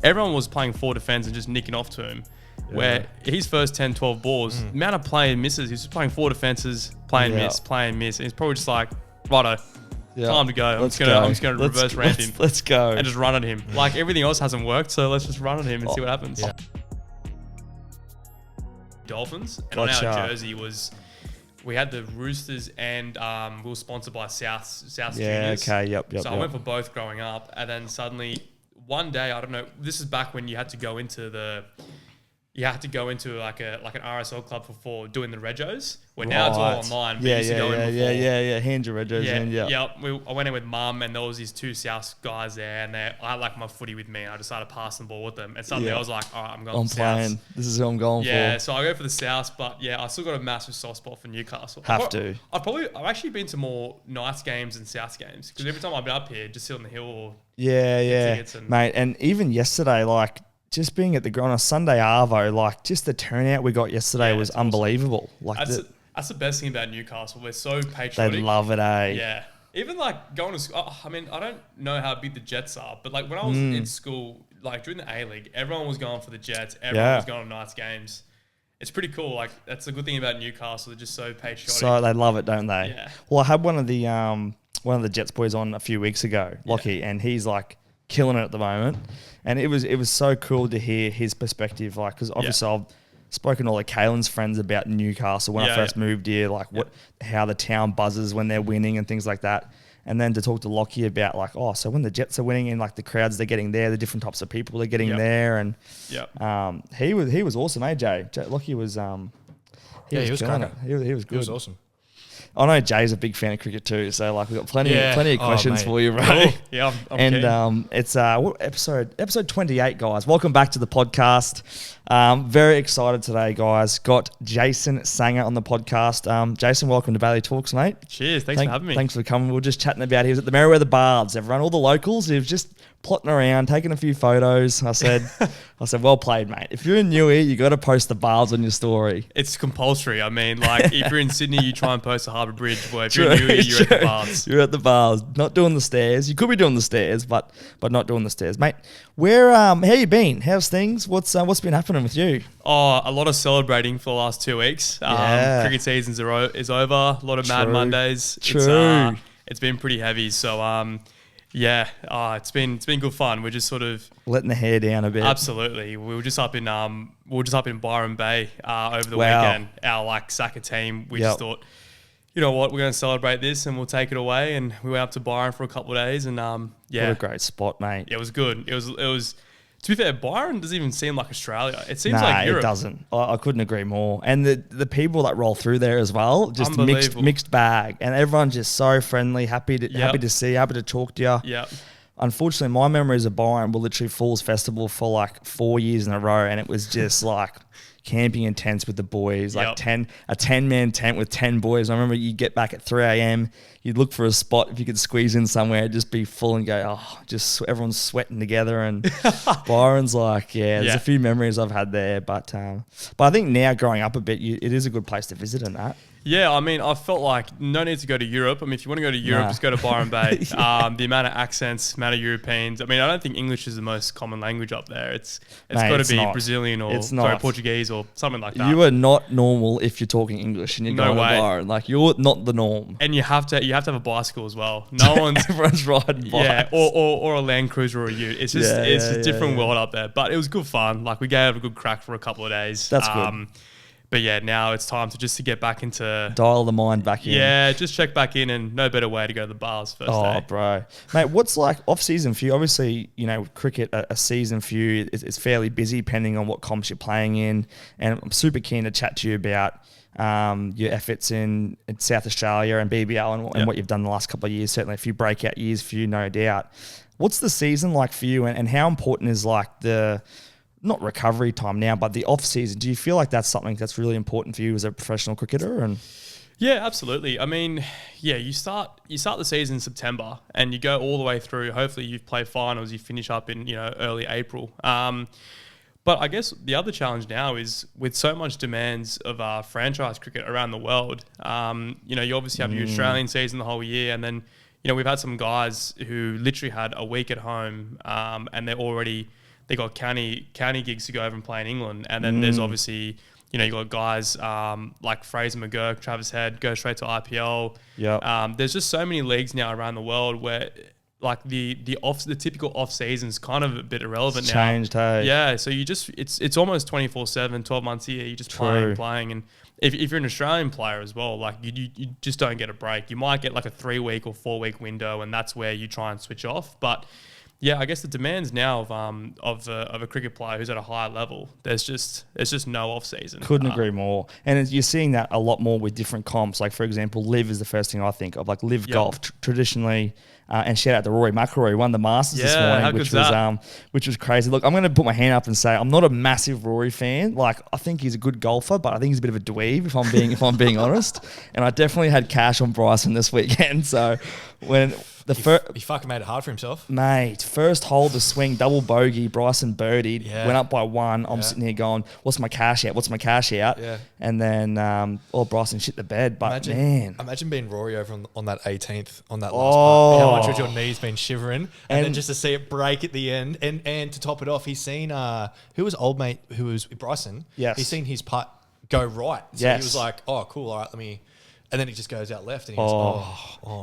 everyone was playing 4 defence and just nicking off to him. Where his first 10, 12 balls, the amount of play and misses, he's just playing 4 defences, playing miss, and he's probably just like, righto, time to go. I'm just gonna reverse ramp him. Let's go. And just run at him. Like everything else hasn't worked, so let's just run at him and see what happens. Yeah. Dolphins, and on our jersey we had the Roosters and we were sponsored by South Juniors. Yep. So I went for both growing up, and then suddenly one day, I don't know, this is back when you had to go into like an RSL club for doing the regos. Where now it's all online. Hand your regos in. I went in with mum, and there was these 2 South guys there, and I had like my footy with me, and I just started passing the ball with them. And suddenly I was like, all right, I'm going for playing. South. This is who I'm going for. Yeah, so I go for the South, but I still got a massive soft spot for Newcastle. I've actually been to more Knights games than South games, because every time I've been up here, just sit on the hill or mate. And even yesterday, like, just being at the ground on a Sunday Arvo, like just the turnout we got yesterday was unbelievable. Awesome. Like that's the best thing about Newcastle. We're so patriotic. They love it, eh? Yeah. Even like going to school. I mean, I don't know how big the Jets are, but like when I was in school, like during the A-League, everyone was going for the Jets. Everyone was going to Knights games. It's pretty cool. Like that's the good thing about Newcastle. They're just so patriotic. So they love it, don't they? Yeah. Well, I had one of the Jets boys on a few weeks ago, Lockie, and he's like killing it at the moment. And it was so cool to hear his perspective, like, because obviously I've spoken to all of Kalen's friends about Newcastle when I first moved here, like how the town buzzes when they're winning and things like that. And then to talk to Lockie about like, so when the Jets are winning and like the crowds they're getting there, the different types of people they're getting there, and he was awesome, Jay. Lockie was he was cracking. He was good. He was awesome. I know Jay's a big fan of cricket too, so like we've got plenty of questions for you, bro. Cool. Yeah, I'm keen. It's episode 28, guys. Welcome back to the podcast. Very excited today, guys. Got Jason Sangha on the podcast. Jason, welcome to Bailey Talks, mate. Cheers, thanks for having me. Thanks for coming. We were just chatting about he was at the Merriweather Baths. Everyone, all the locals, he was just plotting around, taking a few photos. I said, well played, mate. If you're in Newey, you got to post the baths on your story. It's compulsory. I mean, like if you're in Sydney, you try and post the Harbour Bridge. Where if you're in Newey, you're at the baths. You're at the baths, not doing the stairs. You could be doing the stairs, but not doing the stairs, mate. Where how you been? How's things? What's been happening with you? Oh, a lot of celebrating for the last 2 weeks. Cricket season is over. A lot of Mad Mondays. True. It's been pretty heavy. So it's been good fun. We're just sort of letting the hair down a bit. Absolutely. We were just up in Byron Bay over the weekend. Our like Sangha team. We just thought, you know what, we're going to celebrate this and we'll take it away. And we went up to Byron for a couple of days, and what a great spot, mate. It was good. It was. To be fair, Byron doesn't even seem like Australia. It seems like Europe. It doesn't. I couldn't agree more. And the people that roll through there as well, just mixed bag. And everyone's just so friendly, happy to see, happy to talk to you. Yeah. Unfortunately, my memories of Byron were literally Falls Festival for like 4 years in a row, and it was just like camping in tents with the boys, like a 10-man tent with 10 boys. I remember you'd get back at 3 a.m, you'd look for a spot if you could squeeze in somewhere, it'd just be full and go, just everyone's sweating together. And Byron's like, there's a few memories I've had there, but I think now growing up a bit, it is a good place to visit and that. Yeah, I mean, I felt like no need to go to Europe. I mean, if you want to go to Europe, just go to Byron Bay. The amount of accents, amount of Europeans. I mean, I don't think English is the most common language up there. It's got to be not. Brazilian or Portuguese or something like that. You are not normal if you're talking English and you're going to Byron. Like, you're not the norm. And you have to have a bicycle as well. No one's everyone's riding bikes. Yeah, or a Land Cruiser or a Ute. It's just a different world up there. But it was good fun. Like, we gave it a good crack for a couple of days. That's good. But yeah, now it's time to get back into... Dial the mind back in. Yeah, just check back in, and no better way to go to the bars first day. Oh, bro. Mate, what's like off-season for you? Obviously, cricket, a season for you is fairly busy depending on what comps you're playing in. And I'm super keen to chat to you about your efforts in South Australia and BBL and what you've done the last couple of years. Certainly a few breakout years for you, no doubt. What's the season like for you, and how important is like the... not recovery time now, but the off season? Do you feel like that's something that's really important for you as a professional cricketer? And yeah, absolutely. I mean, you start the season in September and you go all the way through. Hopefully you've played finals, you finish up in early April. But I guess the other challenge now is with so much demands of franchise cricket around the world. You obviously have your Australian season the whole year, and then we've had some guys who literally had a week at home, and they're they got county gigs to go over and play in England. And then there's obviously, you got guys like Fraser McGurk, Travis Head, go straight to IPL. Yep. There's just so many leagues now around the world where like the typical off season's kind of a bit irrelevant It's now. changed, hey. Yeah, so you just it's almost 24/7, 12 months a year. You just playing, and if you're an Australian player as well, like you just don't get a break. You might get like a 3-week or 4-week window, and that's where you try and switch off. But yeah, I guess the demands now of a cricket player who's at a higher level, there's just no off season. Couldn't agree more. And you're seeing that a lot more with different comps. Like, for example, Live is the first thing I think of. Like, Live golf traditionally, and shout out to Rory McIlroy, won the Masters this morning, which was crazy. Look, I'm going to put my hand up and say I'm not a massive Rory fan. Like, I think he's a good golfer, but I think he's a bit of a dweeb if I'm being honest. And I definitely had cash on Bryson this weekend. So when he fucking made it hard for himself. Mate, first hole to swing, double bogey, Bryson birdied, went up by 1. I'm sitting here going, what's my cash out? What's my cash out? Yeah. And then, Bryson shit the bed. But imagine being Rory over on that 18th, on that last part. How much would your knees been shivering? And then just to see it break at the end. And to top it off, he's seen, who was old mate, who was Bryson? Yes. He's seen his putt go right. So he was like, oh, cool, all right, let me... And then it just goes out left, and he goes,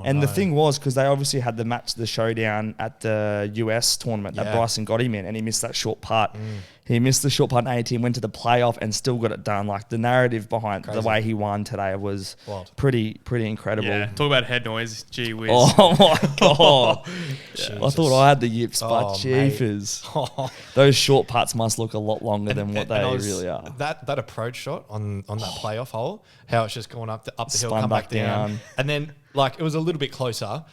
and the thing was, because they obviously had the showdown at the US tournament that Bryson got him in, and he missed that short putt. He missed the short putt in 18, went to the playoff, and still got it done. Like, the narrative behind the way he won today was pretty incredible. Yeah, talk about head noise, gee whiz. Oh my God. I thought I had the yips, but jeepers. Those short putts must look a lot longer than what they really are. That approach shot on that playoff hole, how it's just going up the hill, come back down. And then, like, it was a little bit closer,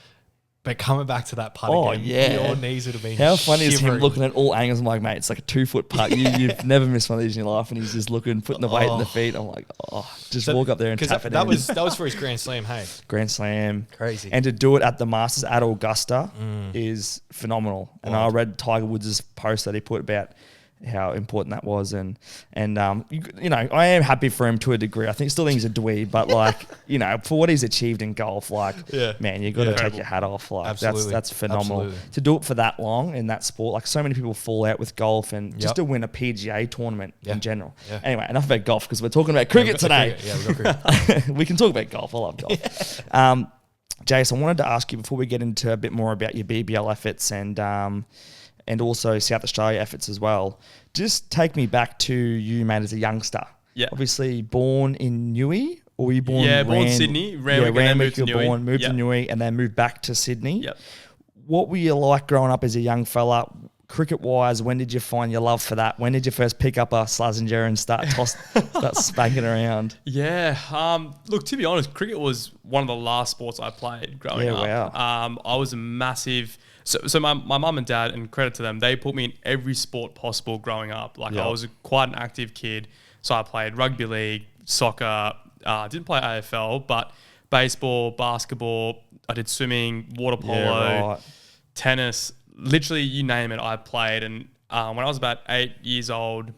but coming back to that putt again, your knees would have been How funny shivering. is him looking at all angles? I'm like, mate, it's like a 2-foot putt. You've never missed one of these in your life, and he's just looking, putting the weight in the feet. I'm like, walk up there and tap it in. That was for his Grand Slam, hey? Grand Slam. Crazy. And to do it at the Masters at Augusta is phenomenal. And I read Tiger Woods' post that he put about how important that was, and I am happy for him to a degree. I still think he's a dweeb, but like, for what he's achieved in golf, like, man, you got to take your hat off. Like, absolutely. that's phenomenal. Absolutely. To do it for that long in that sport. Like, so many people fall out with golf, and just to win a PGA tournament in general. Anyway, enough about golf, because we're talking about cricket today. We've got cricket. We can talk about golf. I love golf. Jace, I wanted to ask you before we get into a bit more about your BBL efforts and also South Australia efforts as well. Just take me back to you, mate, as a youngster. Yeah. Obviously born in Newey, or were you born? Yeah, born in Sydney. Randwick, you were born, moved to Newey, and then moved back to Sydney. Yep. What were you like growing up as a young fella? Cricket-wise, when did you find your love for that? When did you first pick up a Slazenger and start spanking around? Yeah. Look, to be honest, cricket was one of the last sports I played growing up. Wow. I was a massive... So my mum and dad, and credit to them, they put me in every sport possible growing up. Like, I was quite an active kid. So I played rugby league, soccer, didn't play AFL, but baseball, basketball, I did swimming, water polo, tennis, literally you name it, I played. And when I was about 8 years old,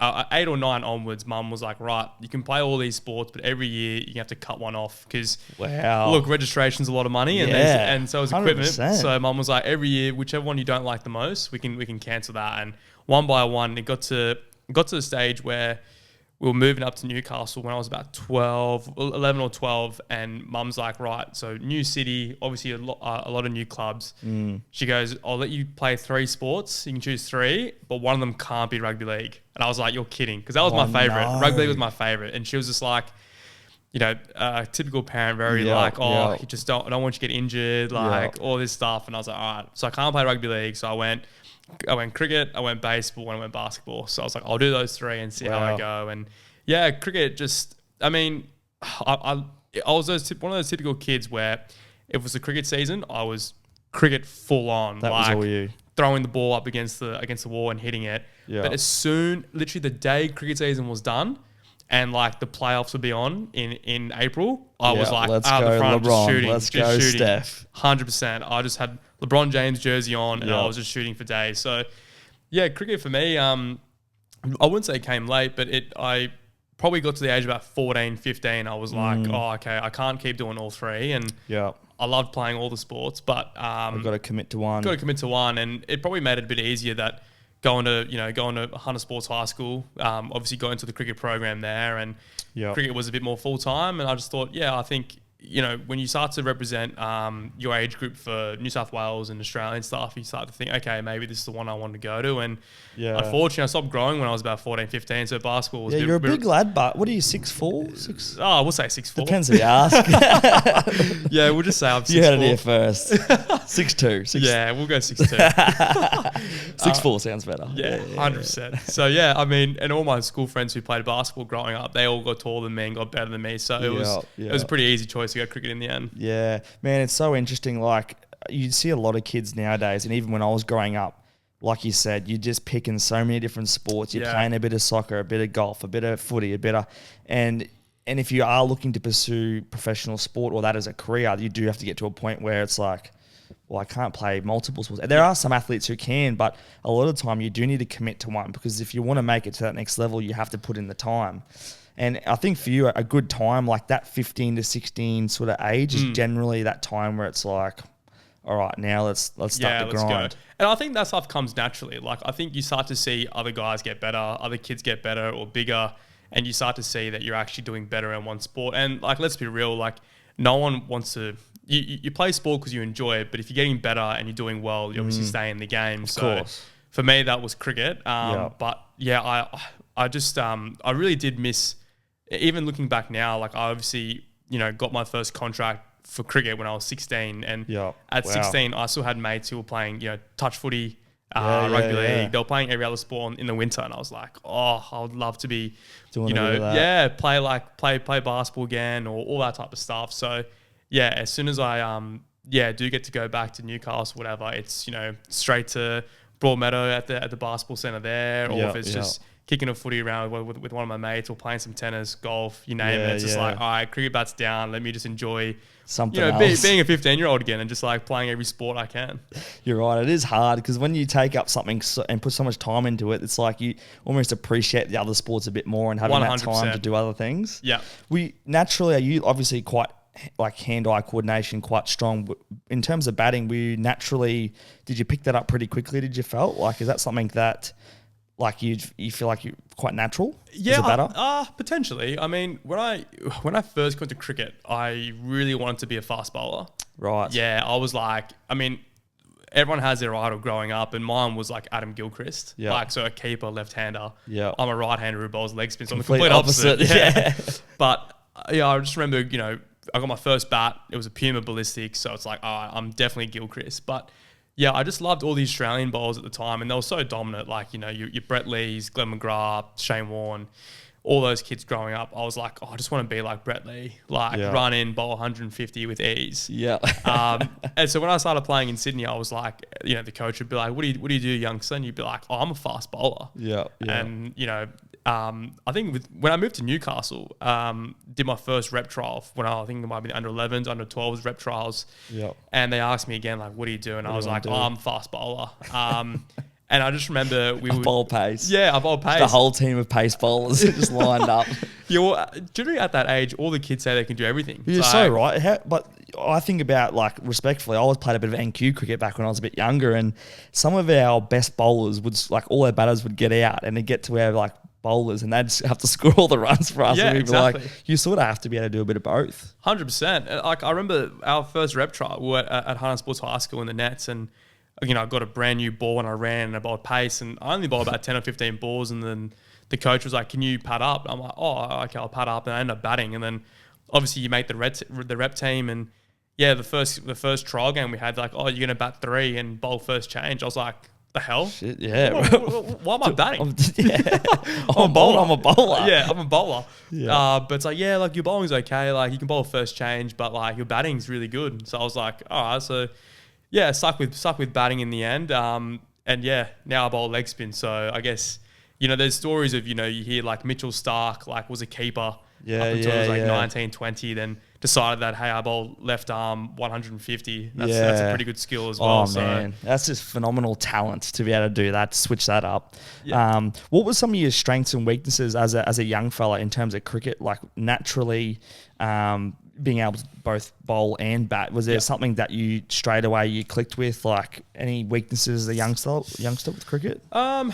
8 or 9 onwards, mum was like, right, you can play all these sports, but every year you have to cut one off because, look, registration's a lot of money, and so is equipment. 100%. So mum was like, every year, whichever one you don't like the most, we can cancel that. And one by one, it got to the stage where we were moving up to Newcastle when I was about 11 or 12, and mum's like, right, so new city, obviously a lot of new clubs. She goes, I'll let you play 3 sports. You can choose 3, but one of them can't be rugby league. And I was like, you're kidding, because that was my favourite. No. Rugby league was my favourite. And she was just like, typical parent, very you just don't want you to get injured, all this stuff. And I was like, all right, so I can't play rugby league. So I went cricket, I went baseball, and I went basketball. So I was like, I'll do those 3 and see how I go. And yeah, cricket just, I was one of those typical kids where if it was the cricket season, I was cricket full on. That was all you. Throwing the ball up against the wall and hitting it. Yeah. But as soon, literally the day cricket season was done, and like the playoffs would be on in April, I was like out the front, LeBron, just shooting. Let's go, Steph. 100%. I just had LeBron James jersey on, and I was just shooting for days. So yeah, cricket for me, I wouldn't say it came late, but I probably got to the age of about 14, 15. I was like, okay, I can't keep doing all 3. And I loved playing all the sports, but I've got to commit to one. And it probably made it a bit easier that going to Hunter Sports High School, obviously got into the cricket program there, and cricket was a bit more full time. And I just thought, I think, when you start to represent your age group for New South Wales and Australian stuff, you start to think, okay, maybe this is the one I want to go to. And unfortunately, I stopped growing when I was about 14, 15. So basketball was you're a big lad, but what are you, 6'4"? 6? Oh, we'll say 6'4". Depends who you ask. Yeah, we'll just say I'm 6'4". You heard it here first. 6'2". Yeah, we'll go 6'2". 6'4" sounds better. Yeah, 100%. So, I mean, and all my school friends who played basketball growing up, they all got taller than me and got better than me. So it was a pretty easy choice to go cricket in the end. Yeah, man, it's so interesting. Like, you see a lot of kids nowadays, and even when I was growing up, like you said, you're just picking so many different sports. You're playing a bit of soccer, a bit of golf, a bit of footy, and if you are looking to pursue professional sport or that as a career, you do have to get to a point where it's like, well, I can't play multiple sports. There are some athletes who can, but a lot of the time you do need to commit to one, because if you want to make it to that next level, you have to put in the time. And I think for you, a good time, like that 15 to 16 sort of age is generally that time where it's like, all right, now let's start the grind. Go. And I think that stuff comes naturally. Like, I think you start to see other guys get better, other kids get better or bigger, and you start to see that you're actually doing better in one sport. And like, let's be real, like no one wants to, you play sport because you enjoy it, but if you're getting better and you're doing well, you obviously stay in the game. Of course. For me, that was cricket. But I just, I really did miss, even looking back now, like I obviously, got my first contract for cricket when I was 16. And at 16, I still had mates who were playing, touch footy, rugby league. They were playing every other sport in the winter. And I was like, oh, I would love to be, doing that. play basketball again or all that type of stuff. So as soon as I, do get to go back to Newcastle, whatever, it's, straight to Broadmeadow at the basketball centre there. Or if it's just kicking a footy around with one of my mates or playing some tennis, golf, you name it. It's just like, all right, cricket bat's down. Let me just enjoy something else. Being a 15-year-old again and just like playing every sport I can. You're right. It is hard because when you take up something and put so much time into it, it's like you almost appreciate the other sports a bit more and having 100%. That time to do other things. Yeah. Are you obviously quite like hand-eye coordination, quite strong. In terms of batting, did you pick that up pretty quickly, did you felt? Like, is that something that like you feel like you're quite natural as a batter? Potentially. I mean, when I first got to cricket, I really wanted to be a fast bowler. Right. Yeah, I was like, I mean, everyone has their idol growing up, and mine was like Adam Gilchrist. Yeah. Like, so a keeper, left-hander. Yeah. I'm a right-hander who bowls leg spin, so I'm the complete opposite. Yeah. But I just remember, I got my first bat. It was a Puma ballistic, so it's like, I'm definitely Gilchrist. But yeah, I just loved all the Australian bowlers at the time, and they were so dominant. Like, your Brett Lees, Glenn McGrath, Shane Warne, all those kids growing up. I was like, I just want to be like Brett Lee, run in, bowl 150 with ease. Yeah. And so when I started playing in Sydney, I was like, the coach would be like, what do you do, youngster? And you'd be like, oh, I'm a fast bowler. Yeah. And, I think when I moved to Newcastle, did my first rep trial when I think it might be the under 11s, under 12s rep trials. Yeah. And they asked me again, like, what do you do? And I was like, I'm a fast bowler. And I just remember we would bowl pace. Yeah, I bowl pace. The whole team of pace bowlers just lined up. Generally at that age, all the kids say they can do everything. You're so right. But I think about, like, respectfully, I always played a bit of NQ cricket back when I was a bit younger, and some of our best bowlers would, like, all their batters would get out and they'd get to where, like, bowlers, and they'd have to score all the runs for us. Yeah, and we'd exactly. be like, you sort of have to be able to do a bit of both. 100%. Like, I remember our first rep trial, we were at Hunter Sports High School in the nets, and I got a brand new ball and I ran and I bowled pace, and I only bowled about 10 or 15 balls, and then the coach was like, can you pad up? I'm like, oh, okay, I'll pad up, and I ended up batting, and then obviously you make the rep team, and the first trial game we had, like, oh, you're going to bat 3 and bowl first change. I was like, the hell? Shit, yeah. Why am I batting? I'm a bowler. Yeah, I'm a bowler. Yeah. But it's like, like, your bowling's okay. Like, you can bowl first change, but like, your batting's really good. So I was like, all right. So stuck with batting in the end. And now I bowl leg spin. So I guess, there's stories of, you hear like Mitchell Starc, like, was a keeper up until it was like 19, 20, then decided that, hey, I bowl left arm 150. That's a pretty good skill as well. Oh, man. That's just phenomenal talent to be able to do that, to switch that up. Yeah. What were some of your strengths and weaknesses as a young fella in terms of cricket? Like, naturally, being able to both bowl and bat, was there something that you straight away you clicked with? Like any weaknesses as a youngster with cricket? One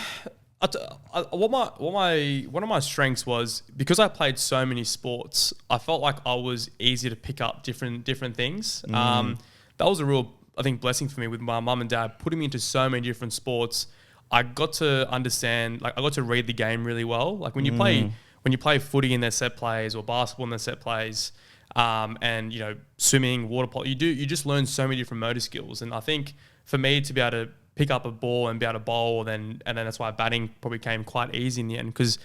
of my strengths was because I played so many sports. I felt like I was easy to pick up different things. That was a real, I think, blessing for me with my mum and dad putting me into so many different sports. I got to understand, like I got to read the game really well. Like when you play footy in their set plays or basketball in their set plays, and you know, swimming, water polo, you just learn so many different motor skills. And I think for me to be able to pick up a ball and be able to bowl, and then that's why batting probably came quite easy in the end, because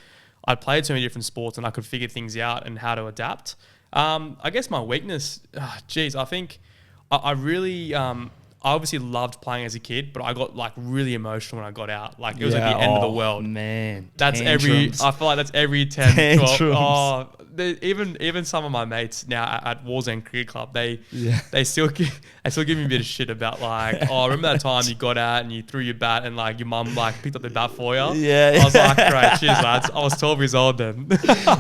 I played so many different sports and I could figure things out and how to adapt. I guess my weakness, I think I really, I obviously loved playing as a kid, but I got like really emotional when I got out. Like it was like the end of the world. Man, that's tantrums. I feel like that's every 10, 12. Tantrums. Even some of my mates now at Warzone Cricket Club, they still give me a bit of shit about like, oh, remember that time you got out and you threw your bat and like your mum like picked up the bat for you? Yeah. I was like, great, cheers lads. I was 12 years old then.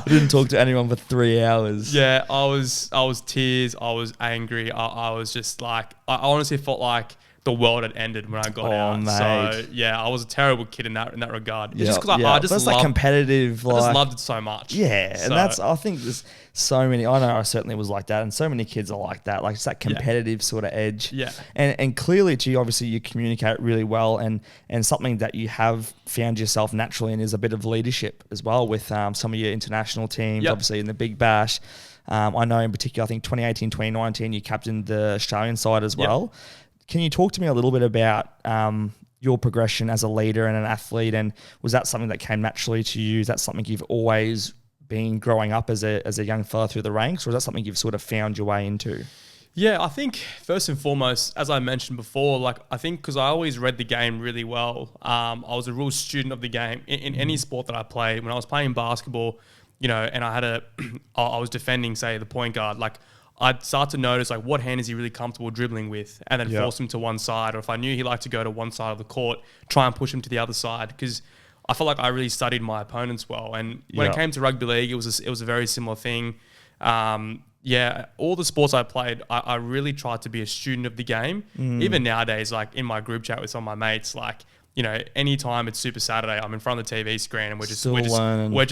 Didn't talk to anyone for 3 hours. Yeah, I was tears. I was angry. I was just like, I honestly felt like the world had ended when I got out. Mate. So yeah, I was a terrible kid in that regard. Just because I just that's loved, like competitive. I just loved it so much. Yeah, So, and that's, I think there's so many. I know I certainly was like that, and so many kids are like that. Like it's that competitive sort of edge. Yeah. And clearly, to you, obviously, you communicate really well, and something that you have found yourself naturally in is a bit of leadership as well with some of your international teams. Obviously, in the Big Bash. I know in particular, I think 2018, 2019, you captained the Australian side as well. Can you talk to me a little bit about your progression as a leader and an athlete, and was that something that came naturally to you? Is that something you've always been growing up as a young fella through the ranks, or is that something you've sort of found your way into? Yeah, I think first and foremost, as I mentioned before, like I think because I always read the game really well, I was a real student of the game in any sport that I played. When I was playing basketball, you know, and I was defending, say, the point guard, like I'd start to notice like what hand is he really comfortable dribbling with, and then force him to one side. Or if I knew he liked to go to one side of the court, try and push him to the other side, because I felt like I really studied my opponents well. And when it came to rugby league, it was a very similar thing. All the sports I played, I really tried to be a student of the game. Even nowadays, like in my group chat with some of my mates, like, you know, anytime it's Super Saturday, I'm in front of the TV screen and we're just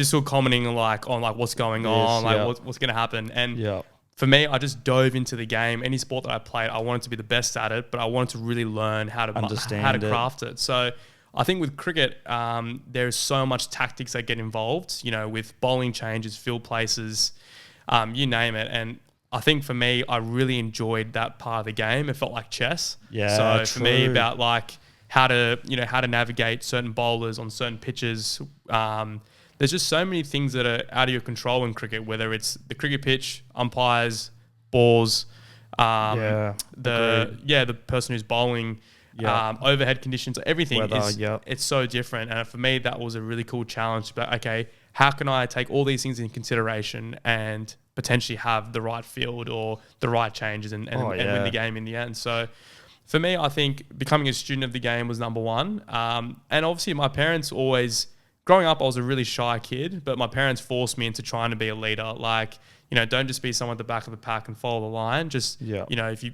still commenting on what's going on, what's going to happen. And for me, I just dove into the game. Any sport that I played, I wanted to be the best at it, but I wanted to really learn how to craft it. So I think with cricket, there's so much tactics that get involved, you know, with bowling changes, field places, you name it. And I think for me, I really enjoyed that part of the game. It felt like chess. So for me, about like how to navigate certain bowlers on certain pitches. There's just so many things that are out of your control in cricket, whether it's the cricket pitch, umpires, balls, the person who's bowling, overhead conditions, everything. It's so different. And for me, that was a really cool challenge. But okay, how can I take all these things into consideration and potentially have the right field or the right changes and win the game in the end? So for me, I think becoming a student of the game was number one. And obviously my parents always... Growing up, I was a really shy kid, but my parents forced me into trying to be a leader. Like, you know, don't just be someone at the back of the pack and follow the line. Just, you know, if you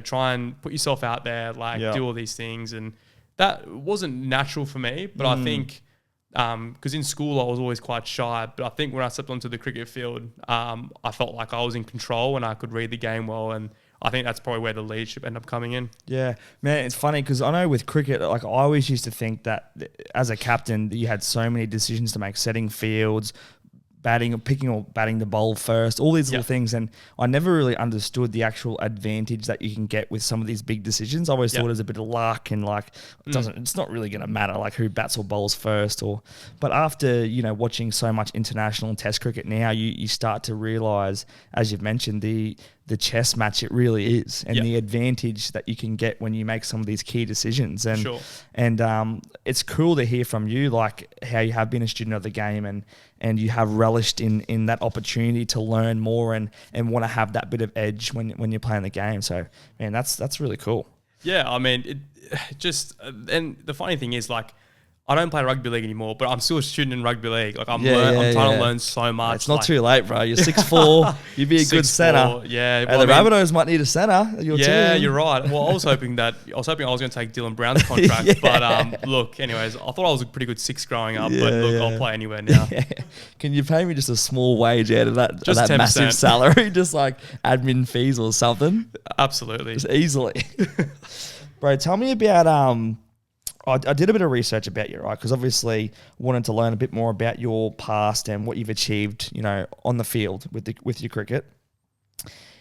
try and put yourself out there, like do all these things. And that wasn't natural for me, but I think, because in school I was always quite shy, but I think when I stepped onto the cricket field, I felt like I was in control and I could read the game well, and I think that's probably where the leadership ended up coming in. Yeah, man, it's funny because I know with cricket, like I always used to think that as a captain, you had so many decisions to make, setting fields, picking or batting the bowl first, all these little things. And I never really understood the actual advantage that you can get with some of these big decisions. I always thought it was a bit of luck and like it's not really going to matter like who bats or bowls first. But after, you know, watching so much international and test cricket now, you start to realise, as you've mentioned, the chess match it really is, and the advantage that you can get when you make some of these key decisions. And it's cool to hear from you, like how you have been a student of the game and you have relished in that opportunity to learn more and want to have that bit of edge when you're playing the game. So, man, that's really cool. Yeah, I mean, and the funny thing is, like, I don't play rugby league anymore, but I'm still a student in rugby league. Like I'm trying to learn so much. It's not too late, bro. You're 6'4". You'd be a good centre. Yeah, and the Rabbitohs might need a centre. You're right. Well, I was hoping I was going to take Dylan Brown's contract, but look, anyways, I thought I was a pretty good 6 growing up, but look, I'll play anywhere now. Can you pay me just a small wage out of that massive 10%. salary, just like admin fees or something? Absolutely, just easily. Bro, tell me about I did a bit of research about you, right? Because obviously wanted to learn a bit more about your past and what you've achieved, on the field with your cricket.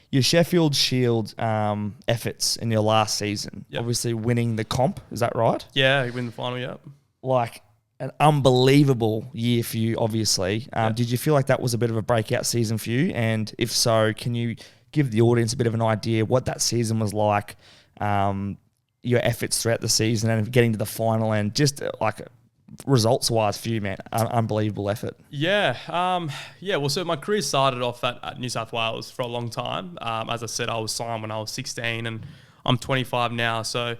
Your Sheffield Shield efforts in your last season, obviously winning the comp, is that right? Yeah, win the final, yeah. Like an unbelievable year for you, obviously. Did you feel like that was a bit of a breakout season for you? And if so, can you give the audience a bit of an idea what that season was like? Your efforts throughout the season and getting to the final and just like results-wise for you, man. Unbelievable effort. Yeah. Well, so my career started off at New South Wales for a long time. As I said, I was signed when I was 16 and I'm 25 now. So,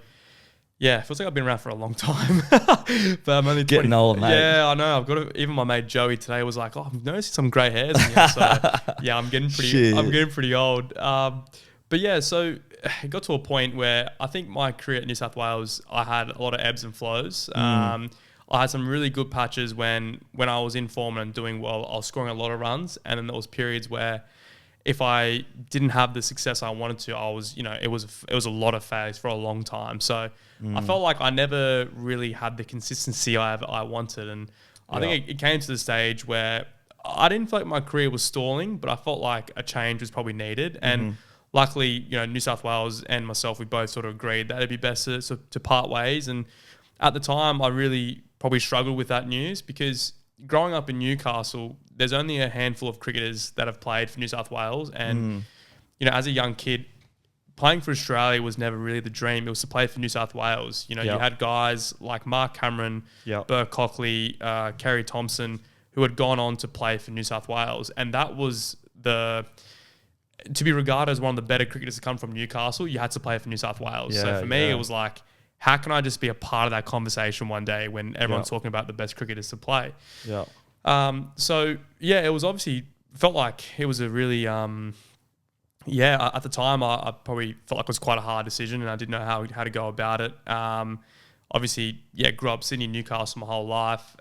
yeah, it feels like I've been around for a long time. But I'm only getting old, mate. Yeah, I know. I've got even my mate Joey today was like, "Oh, I've noticed some grey hairs in you." So, yeah, I'm getting pretty old. But yeah, so it got to a point where I think my career at New South Wales, I had a lot of ebbs and flows. I had some really good patches when I was in form and doing well, I was scoring a lot of runs. And then there was periods where if I didn't have the success I wanted to, I was, it was a lot of failures for a long time. So I felt like I never really had the consistency I wanted. And I think it came to the stage where I didn't feel like my career was stalling, but I felt like a change was probably needed. And luckily, New South Wales and myself, we both sort of agreed that it'd be best to part ways. And at the time, I really probably struggled with that news because growing up in Newcastle, there's only a handful of cricketers that have played for New South Wales. And, as a young kid, playing for Australia was never really the dream. It was to play for New South Wales. You had guys like Mark Cameron, Burke Cockley, Kerry Thompson, who had gone on to play for New South Wales. And that was to be regarded as one of the better cricketers to come from Newcastle, you had to play for New South Wales. So for me, it was like, how can I just be a part of that conversation one day when everyone's talking about the best cricketers to play? Yeah. It was obviously felt like it was a really, at the time I probably felt like it was quite a hard decision and I didn't know how to go about it. Obviously, grew up Sydney, Newcastle my whole life.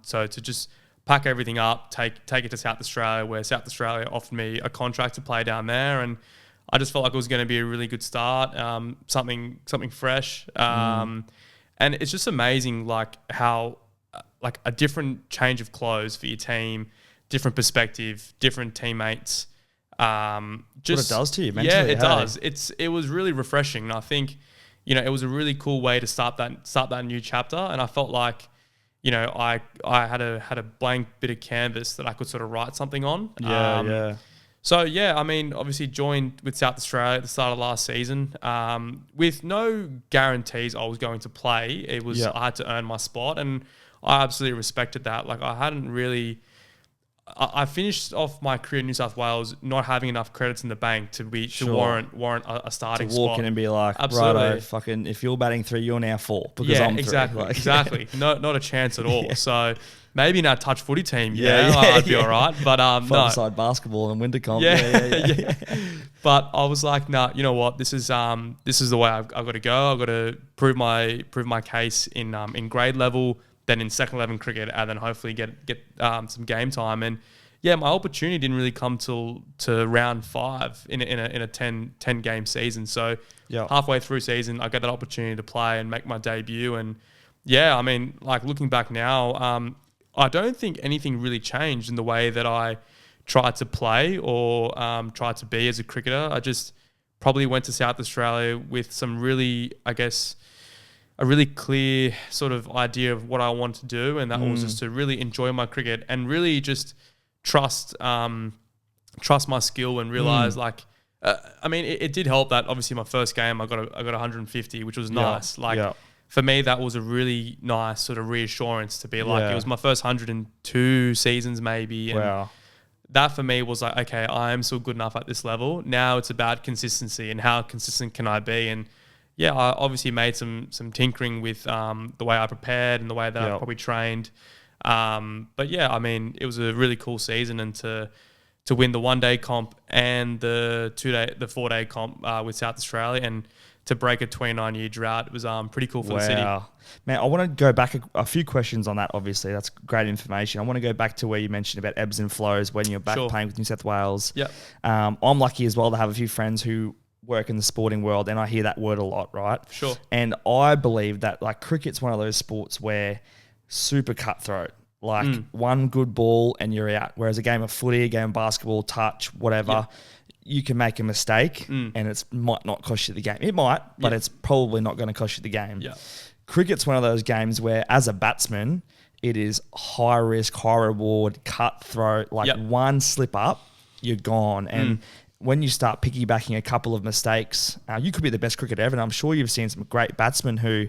So to just pack everything up, take it to South Australia, where South Australia offered me a contract to play down there, and I just felt like it was going to be a really good start, something fresh, and it's just amazing, like how like a different change of clothes for your team, different perspective, different teammates, just what it does to you mentally. Yeah, it does. It was really refreshing, and I think it was a really cool way to start that new chapter, and I felt like. I had a blank bit of canvas that I could sort of write something on. So, I mean, obviously joined with South Australia at the start of last season with no guarantees I was going to play. It was I had to earn my spot, and I absolutely respected that. Like, I hadn't really... I finished off my career in New South Wales not having enough credits in the bank to warrant a starting spot. To walk in and be like, righto, fucking, if you're batting 3, you're now 4 because I'm 3. Exactly. Not a chance at all. So maybe in our touch footy team, I'd be all right. But five-a-side basketball and winter comp. But I was like, nah, you know what? This is the way I've got to go. I've got to prove my case in grade level. Then in second 11 cricket, and then hopefully get some game time. And my opportunity didn't really come to round 5 in a 10 game season. So halfway through season, I got that opportunity to play and make my debut. And I mean, like looking back now, I don't think anything really changed in the way that I tried to play or tried to be as a cricketer. I just probably went to South Australia with some really, I guess, a really clear sort of idea of what I wanted to do, and that was just to really enjoy my cricket and really just trust my skill and realize I mean, it did help that obviously my first game I got 150, which was nice. For me, that was a really nice sort of reassurance to be like, it was my first 102 seasons maybe. And that for me was like, okay, I am still good enough at this level. Now it's about consistency and how consistent can I be. And yeah, I obviously made some tinkering with the way I prepared and the way that I probably trained. But yeah, I mean, it was a really cool season, and to win the 1 day comp and the 4 day comp with South Australia, and to break a 29-year drought, it was pretty cool for the city. Man, I want to go back a few questions on that. Obviously, that's great information. I want to go back to where you mentioned about ebbs and flows when you're back playing with New South Wales. Yeah, I'm lucky as well to have a few friends who work in the sporting world, and I hear that word a lot, right? Sure. And I believe that like cricket's one of those sports where super cutthroat. Like one good ball and you're out. Whereas a game of footy, a game of basketball, touch, whatever, you can make a mistake and it might not cost you the game. It might, but it's probably not going to cost you the game. Yeah. Cricket's one of those games where, as a batsman, it is high risk, high reward, cutthroat. Like one slip up, you're gone. And when you start piggybacking a couple of mistakes, you could be the best cricketer ever. And I'm sure you've seen some great batsmen who,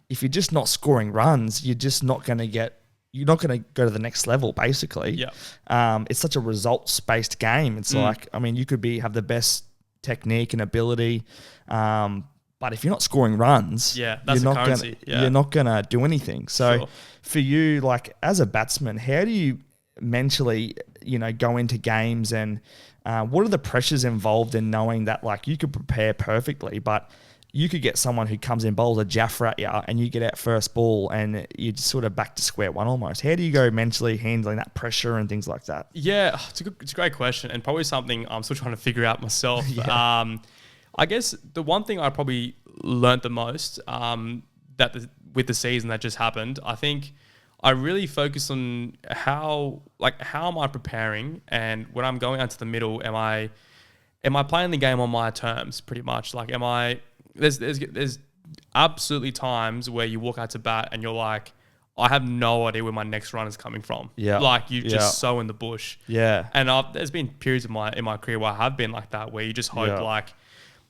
if you're just not scoring runs, you're just not going to you're not going to go to the next level, basically. Yeah. It's such a results-based game. It's like, I mean, you could have the best technique and ability, but if you're not scoring runs, that's you're the currency. You're not going to do anything. So for you, like as a batsman, how do you mentally, go into games, and what are the pressures involved in knowing that like you could prepare perfectly, but you could get someone who comes in, bowls a Jaffra at you, and you get out first ball and you're just sort of back to square one almost. How do you go mentally handling that pressure and things like that? Yeah, it's a great question, and probably something I'm still trying to figure out myself. I guess the one thing I probably learnt the most with the season that just happened, I think I really focused on how am I preparing, and when I'm going out to the middle, am I playing the game on my terms pretty much? Like, there's absolutely times where you walk out to bat and you're like, I have no idea where my next run is coming from. Yeah. Like you're just so in the bush. Yeah. And there's been periods in my career where I have been like that, where you just hope like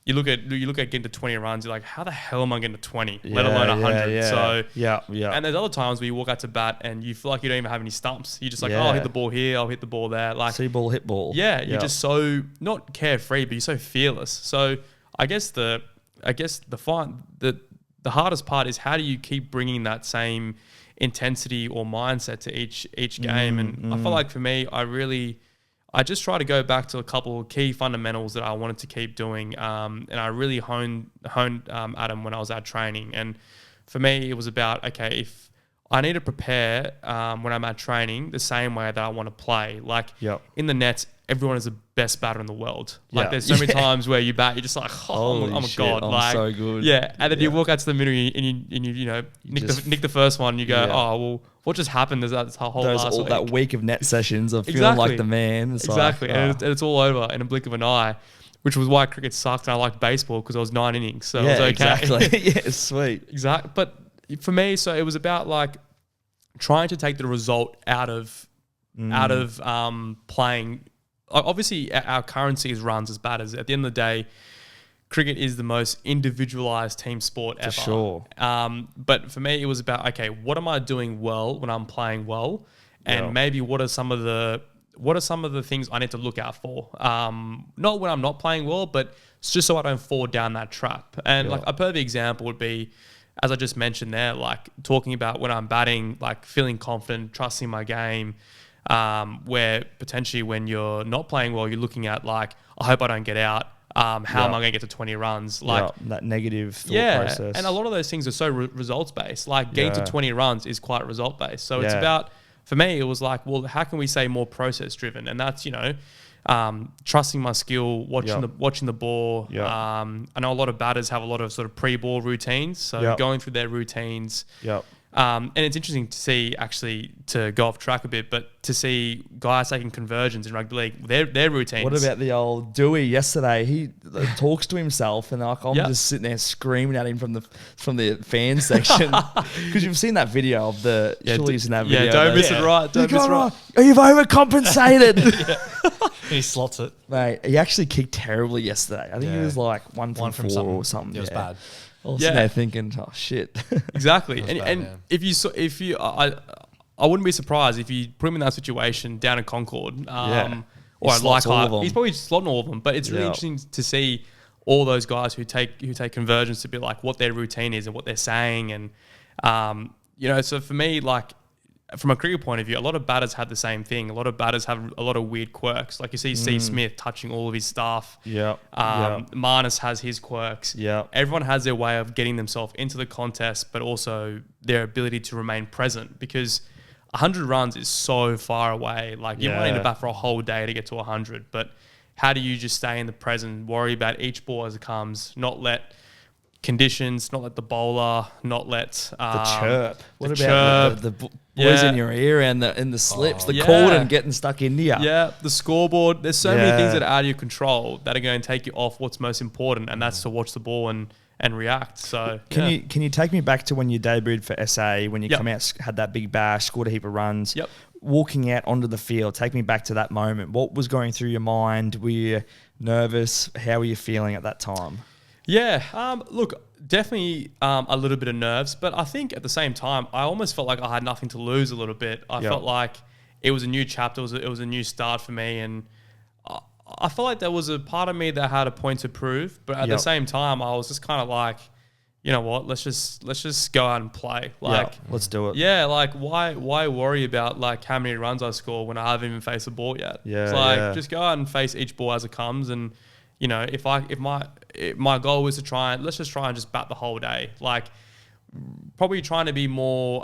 you look at getting to 20 runs, you're like, how the hell am I getting to 20, let alone 100? Yeah. So yeah. And there's other times where you walk out to bat and you feel like you don't even have any stumps. You're just like, I'll hit the ball here, I'll hit the ball there. Like see ball, hit ball. Yeah. You're just so not carefree, but you're so fearless. So I guess the hardest part is how do you keep bringing that same intensity or mindset to each game. And I feel like for me, I just try to go back to a couple of key fundamentals that I wanted to keep doing. And I really honed at them when I was at training. And for me, it was about, okay, if I need to prepare when I'm at training the same way that I want to play. Like in the nets, everyone is the best batter in the world. Like there's so many times where you bat, you're just like, I'm a god. I'm so good. Yeah, and then you walk out to the middle and you nick the first one. You go, oh well, what just happened? There's that whole last week. That week of net sessions of feeling like the man. It's exactly, like, and it's all over in a blink of an eye. Which was why cricket sucked, and I liked baseball because I was 9 innings, so it was okay. Exactly. Yeah, sweet. Exactly, but for me, so it was about like trying to take the result out of playing. Obviously, our currency is runs as batters. At the end of the day, cricket is the most individualized team sport ever. For sure. But for me, it was about, okay, what am I doing well when I'm playing well, and maybe what are some of the things I need to look out for? Not when I'm not playing well, but it's just so I don't fall down that trap. And like a perfect example would be, as I just mentioned there, like talking about when I'm batting, like feeling confident, trusting my game, where potentially when you're not playing well, you're looking at like, I hope I don't get out. How am I going to get to 20 runs? Like that negative thought process. And a lot of those things are so results based. Like getting to 20 runs is quite result based. So it's about, for me, it was like, well, how can we say more process driven? And that's, trusting my skill, watching the ball. I know a lot of batters have a lot of sort of pre-ball routines. So going through their routines. And it's interesting to see, actually, to go off track a bit, but to see guys taking conversions in rugby league, their routines. What about the old Dewey yesterday? He talks to himself, and like I'm just sitting there screaming at him from the fan section, because you've seen that video of the Chili's in that video. Yeah, don't miss it right. Don't miss it right. You've overcompensated. He slots it. Mate, he actually kicked terribly yesterday. I think he was like one from 4 or something. It was bad. I was sitting there thinking, oh shit. Exactly. And if I wouldn't be surprised if you put him in that situation down in Concord. Or like he's probably slotting all of them. But it's really interesting to see all those guys who take conversions to be like what their routine is and what they're saying. And, so for me, like from a cricket point of view, a lot of batters have the same thing. A lot of batters have a lot of weird quirks. Like you see Steve Smith touching all of his stuff. Marnus has his quirks. Everyone has their way of getting themselves into the contest, but also their ability to remain present, because 100 runs is so far away. Like you might need to bat for a whole day to get to 100, but how do you just stay in the present, worry about each ball as it comes, not let conditions, not let the bowler, not let the chirp. What the about chirp. the boys in your ear and the slips, the cordon getting stuck into you? Yeah, the scoreboard. There's so many things that are out of your control that are going to take you off what's most important, and that's to watch the ball and react. So can you take me back to when you debuted for SA, when you come out, had that big bash, scored a heap of runs? Walking out onto the field, take me back to that moment. What was going through your mind? Were you nervous? How were you feeling at that time? Yeah, look, definitely a little bit of nerves, but I think at the same time, I almost felt like I had nothing to lose a little bit. I felt like it was a new chapter, it was a new start for me, and I felt like there was a part of me that had a point to prove, but at the same time, I was just kind of like, you know what, let's just go out and play. Like, let's do it. Yeah, like why worry about like how many runs I score when I haven't even faced a ball yet? It's like just go out and face each ball as it comes, and if my goal was to let's just try and just bat the whole day. Like probably trying to be more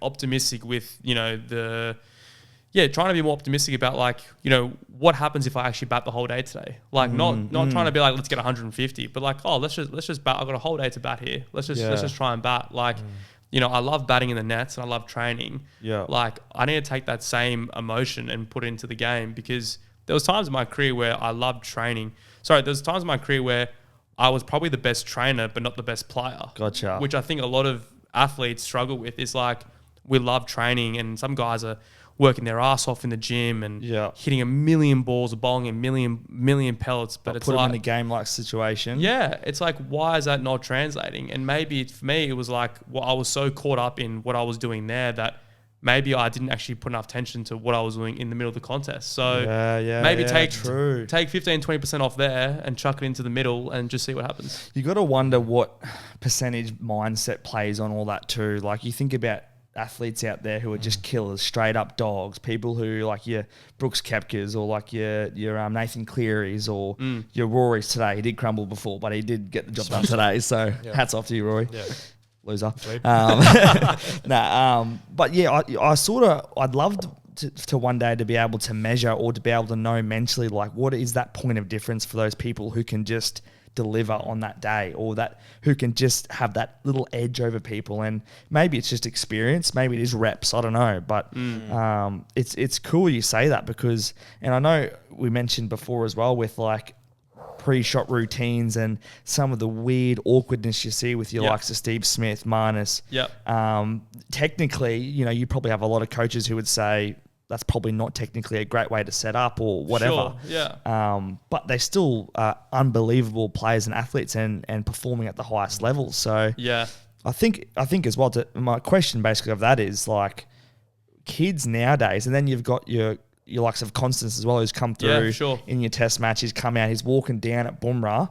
optimistic with trying to be more optimistic about like, what happens if I actually bat the whole day today? Like not trying to be like, let's get 150, but like, let's just bat. I've got a whole day to bat here. Let's just try and bat. Like, I love batting in the nets and I love training. Like I need to take that same emotion and put it into the game, because there was times in my career where I loved training. There's times in my career where I was probably the best trainer, but not the best player. Gotcha. Which I think a lot of athletes struggle with, is like, we love training and some guys are working their ass off in the gym and hitting a million balls or bowling a million pellets, but it's put like, them in a game-like situation. Yeah, it's like, why is that not translating? And maybe for me, it was like, I was so caught up in what I was doing there that maybe I didn't actually put enough attention to what I was doing in the middle of the contest. So maybe take 15, 20% off there and chuck it into the middle and just see what happens. You got to wonder what percentage mindset plays on all that too. Like you think about athletes out there who are just killers, straight up dogs, people who like your Brooks Koepkas or like your Nathan Clearys or your Rory's today. He did crumble before, but he did get the job done today. So hats off to you, Rory. Yeah. Loser. But yeah, I'd love to one day to be able to measure or to be able to know mentally, like, what is that point of difference for those people who can just deliver on that day, or that who can just have that little edge over people. And maybe it's just experience, maybe it is reps, I don't know, but it's cool you say that, because, and I know we mentioned before as well with like pre-shot routines and some of the weird awkwardness you see with your likes of Steve Smith, Marnus. Technically, you probably have a lot of coaches who would say that's probably not technically a great way to set up or whatever. But they still are unbelievable players and athletes and performing at the highest levels. So I think as well, my question basically of that is like kids nowadays, and then you've got your likes of Constance as well, who's come through in your test match. He's come out, he's walking down at Bumrah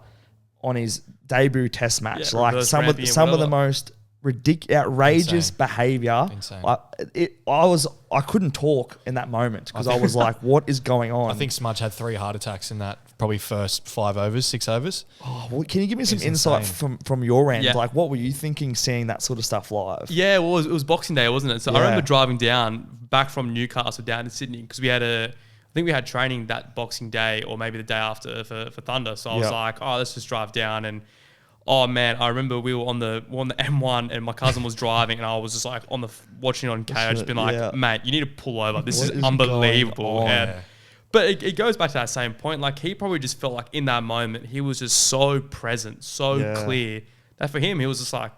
on his debut test match. Like some of the most outrageous behaviour. I couldn't talk in that moment because I was like, what is going on? I think Smudge had 3 heart attacks in that probably first 5 overs, 6 overs. Oh, well, can you give me some insight from your end? Like, what were you thinking seeing that sort of stuff live? Yeah, well, it was Boxing Day, wasn't it? So I remember driving back from Newcastle down to Sydney because I think we had training that Boxing Day or maybe the day after for Thunder. So I was like, let's just drive down. And oh man, I remember we were on the M1 and my cousin was driving and I was just like watching it on K. I just been like, mate, you need to pull over. This is unbelievable. But it goes back to that same point. Like he probably just felt like in that moment he was just so present, so clear that for him he was just like,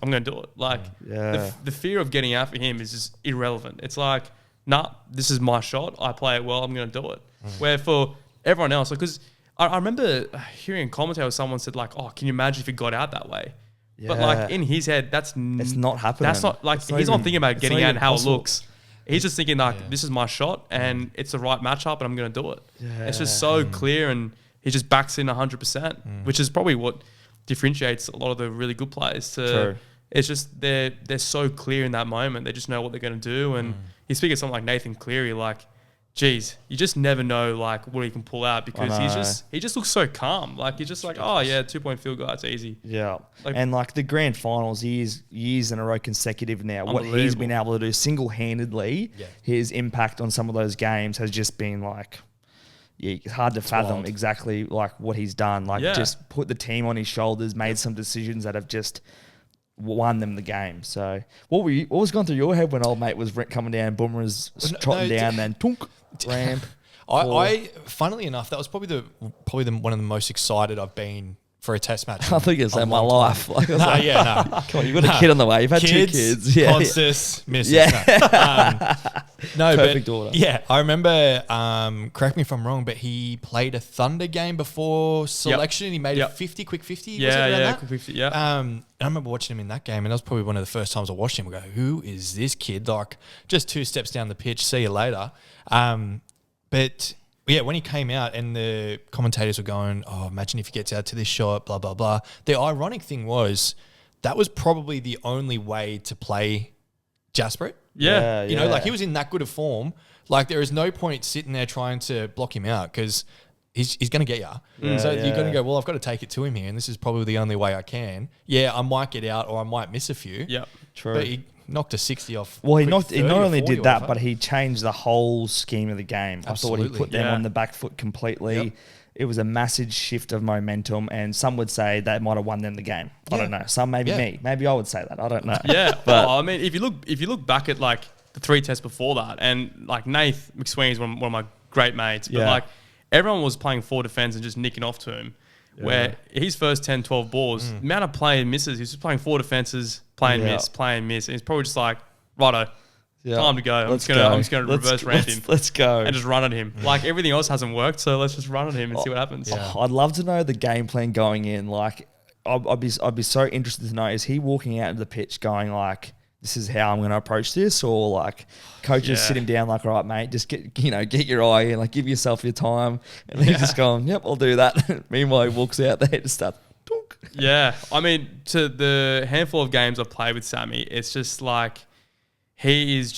I'm going to do it. Like the fear of getting out for him is just irrelevant. It's like, nah, this is my shot. I play it well. I'm going to do it. Where for everyone else, because I remember hearing a commentary where someone said like, can you imagine if it got out that way? Yeah. But like in his head, it's not happening. That's not like, he's not thinking about getting out and how it looks. He's just thinking like, this is my shot and it's the right matchup and I'm going to do it. Yeah. It's just so clear. And he just backs in 100%, which is probably what differentiates a lot of the really good players. True. It's just they're so clear in that moment. They just know what they're going to do. And you speak of someone like Nathan Cleary, like, geez, you just never know like what he can pull out because he just looks so calm. Like he's just like, oh yeah, 2-point field goal, that's easy. Yeah, Like, and like the grand finals, years in a row consecutive now. What he's been able to do single-handedly, his impact on some of those games has just been like, it's hard to fathom wild. Exactly like what he's done. Like just put the team on his shoulders, made some decisions that have just won them the game. So what was going through your head when old mate was coming down, Boomer was trotting down, then tunk, ramp? I funnily enough, that was probably one of the most excited I've been for a test match. I think it's my life. Like, no. Come on, you've got a kid on the way. You've had 2 kids. Yeah, Constance, missus. Yeah. No, perfect order. Yeah, I remember. Correct me if I'm wrong, but he played a Thunder game before selection. And he made a 50, quick 50. Yeah, quick 50. Yeah. I remember watching him in that game, and that was probably one of the first times I watched him. I go, who is this kid? Like, just 2 steps down the pitch. See you later. But yeah, when he came out and the commentators were going, oh, imagine if he gets out to this shot, blah, blah, blah. The ironic thing was that was probably the only way to play Jasper. Yeah. You know, like he was in that good a form. Like there is no point sitting there trying to block him out because he's going to get you. So you're going to go, well, I've got to take it to him here, and this is probably the only way I can. Yeah, I might get out or I might miss a few. Yeah, true. But he knocked a 60 off. Well, he not only did that, but he changed the whole scheme of the game. Absolutely. I thought he put them on the back foot completely. Yep. It was a massive shift of momentum, and some would say that might have won them the game. I don't know. Some maybe me. Maybe I would say that. I don't know. Yeah, but I mean, if you look back at like the 3 tests before that, and like Nath McSweeney's one of my great mates, but like everyone was playing 4 defense and just nicking off to him. Where his first 10, 12 balls, the amount of play and misses, he was just playing 4 defenses, playing miss. And he's probably just like, righto, time to go. I'm just gonna reverse ramp him. Let's go. And just run at him. Like everything else hasn't worked, so let's just run at him and see what happens. Yeah. I'd love to know the game plan going in. Like I'd be so interested to know, is he walking out into the pitch going like, this is how I'm going to approach this, or like coaches sit him down like, all right, mate, just get your eye in, like give yourself your time, and he's just going, yep, I'll do that. Meanwhile, he walks out there to start. Yeah, I mean, to the handful of games I've played with Sammy, it's just like he's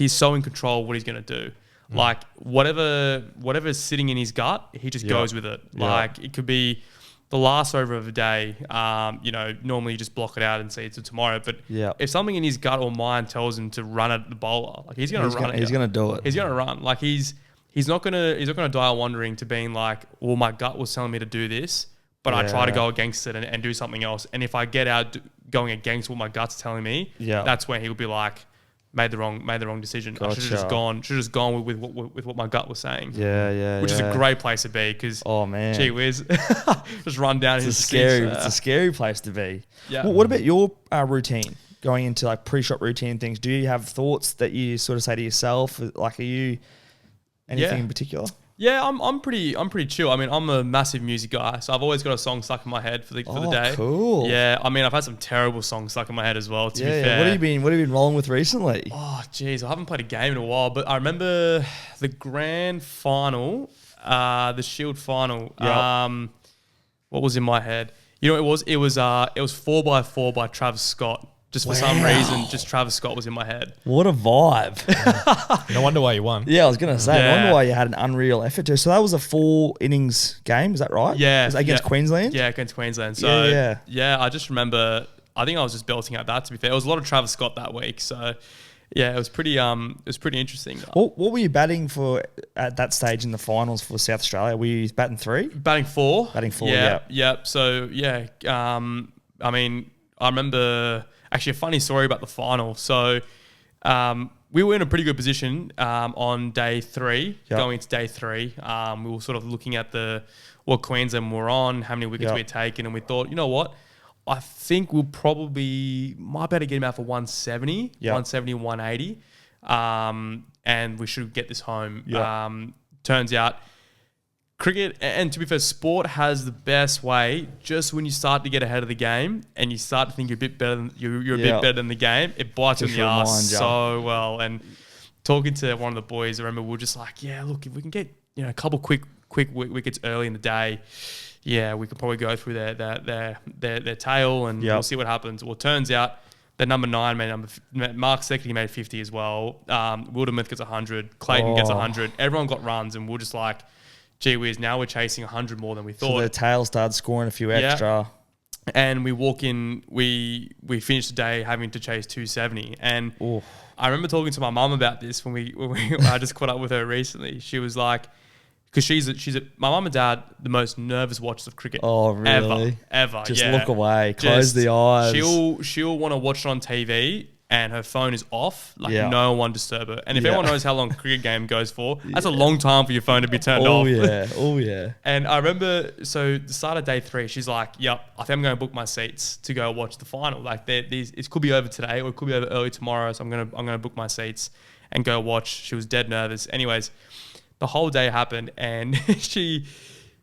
so in control of what he's going to do. Like whatever's sitting in his gut, he just goes with it. Like it could be the last over of the day, normally you just block it out and say it's tomorrow. But if something in his gut or mind tells him to run at the bowler, like he's going to run it. He's going to do it. He's going to run. Like he's not going to die wondering to being like, well, my gut was telling me to do this, but I try to go against it and do something else. And if I get out going against what my gut's telling me, that's when he'll be like, made the wrong decision. Gotcha. I should have just gone with what my gut was saying. Which is a great place to be because gee whiz, just run down. It's a scary place to be. Yeah. Well, what about your routine going into like pre-shot routine things? Do you have thoughts that you sort of say to yourself? Like, are you anything in particular? Yeah, I'm pretty chill. I mean, I'm a massive music guy, so I've always got a song stuck in my head for the day. Cool. Yeah, I mean, I've had some terrible songs stuck in my head as well. To be fair, what have you been rolling with recently? Oh, geez, I haven't played a game in a while, but I remember the grand final, the Shield final. Yep. What was in my head? You know, it was 4x4 by Travis Scott. Just for some reason, just Travis Scott was in my head. What a vibe. No wonder why you won. Yeah, I was going to say, no wonder why you had an unreal effort to. So that was a 4 innings game, is that right? Yeah. Was that against Queensland? Yeah, against Queensland. So, I just remember, I think I was just belting out that, to be fair. It was a lot of Travis Scott that week. So, yeah, it was pretty interesting. What were you batting for at that stage in the finals for South Australia? Were you batting 3? Batting 4. Batting 4, yeah. So, I mean, I remember... Actually, a funny story about the final. So we were in a pretty good position on day 3, going into day 3. We were sort of looking at what Queensland were on, how many wickets we had taken, and we thought, you know what? I think we'll probably might better get him out for 170, 170, 180, and we should get this home. Turns out, cricket, and to be fair, sport has the best way. Just when you start to get ahead of the game and you start to think you're a bit better, you're a bit better than the game, it bites in the ass so well. And talking to one of the boys, I remember we were just like, yeah, look, if we can get a couple quick quick wickets early in the day. Yeah, we could probably go through their tail and we'll see what happens. Well, it turns out that number 9 Mark Secchi made 50 as well. Wildermuth gets 100. Clayton gets 100. Everyone got runs, and we're just like, gee whiz, now we're chasing 100 more than we thought. So their tail started scoring a few extra. And we walk in, we finish the day having to chase 270. And I remember talking to my mum about this when I just caught up with her recently. She was like, because my mum and dad, the most nervous watchers of cricket. Oh, really? Ever. Just look away, close the eyes. She'll want to watch it on TV, and her phone is off, no one disturb her. And if anyone knows how long a cricket game goes for, that's a long time for your phone to be turned off. Oh yeah. And I remember, so the start of day 3, she's like, "Yep, I think I'm going to book my seats to go watch the final. Like, it could be over today or it could be over early tomorrow. So I'm gonna book my seats and go watch." She was dead nervous. Anyways, the whole day happened, and she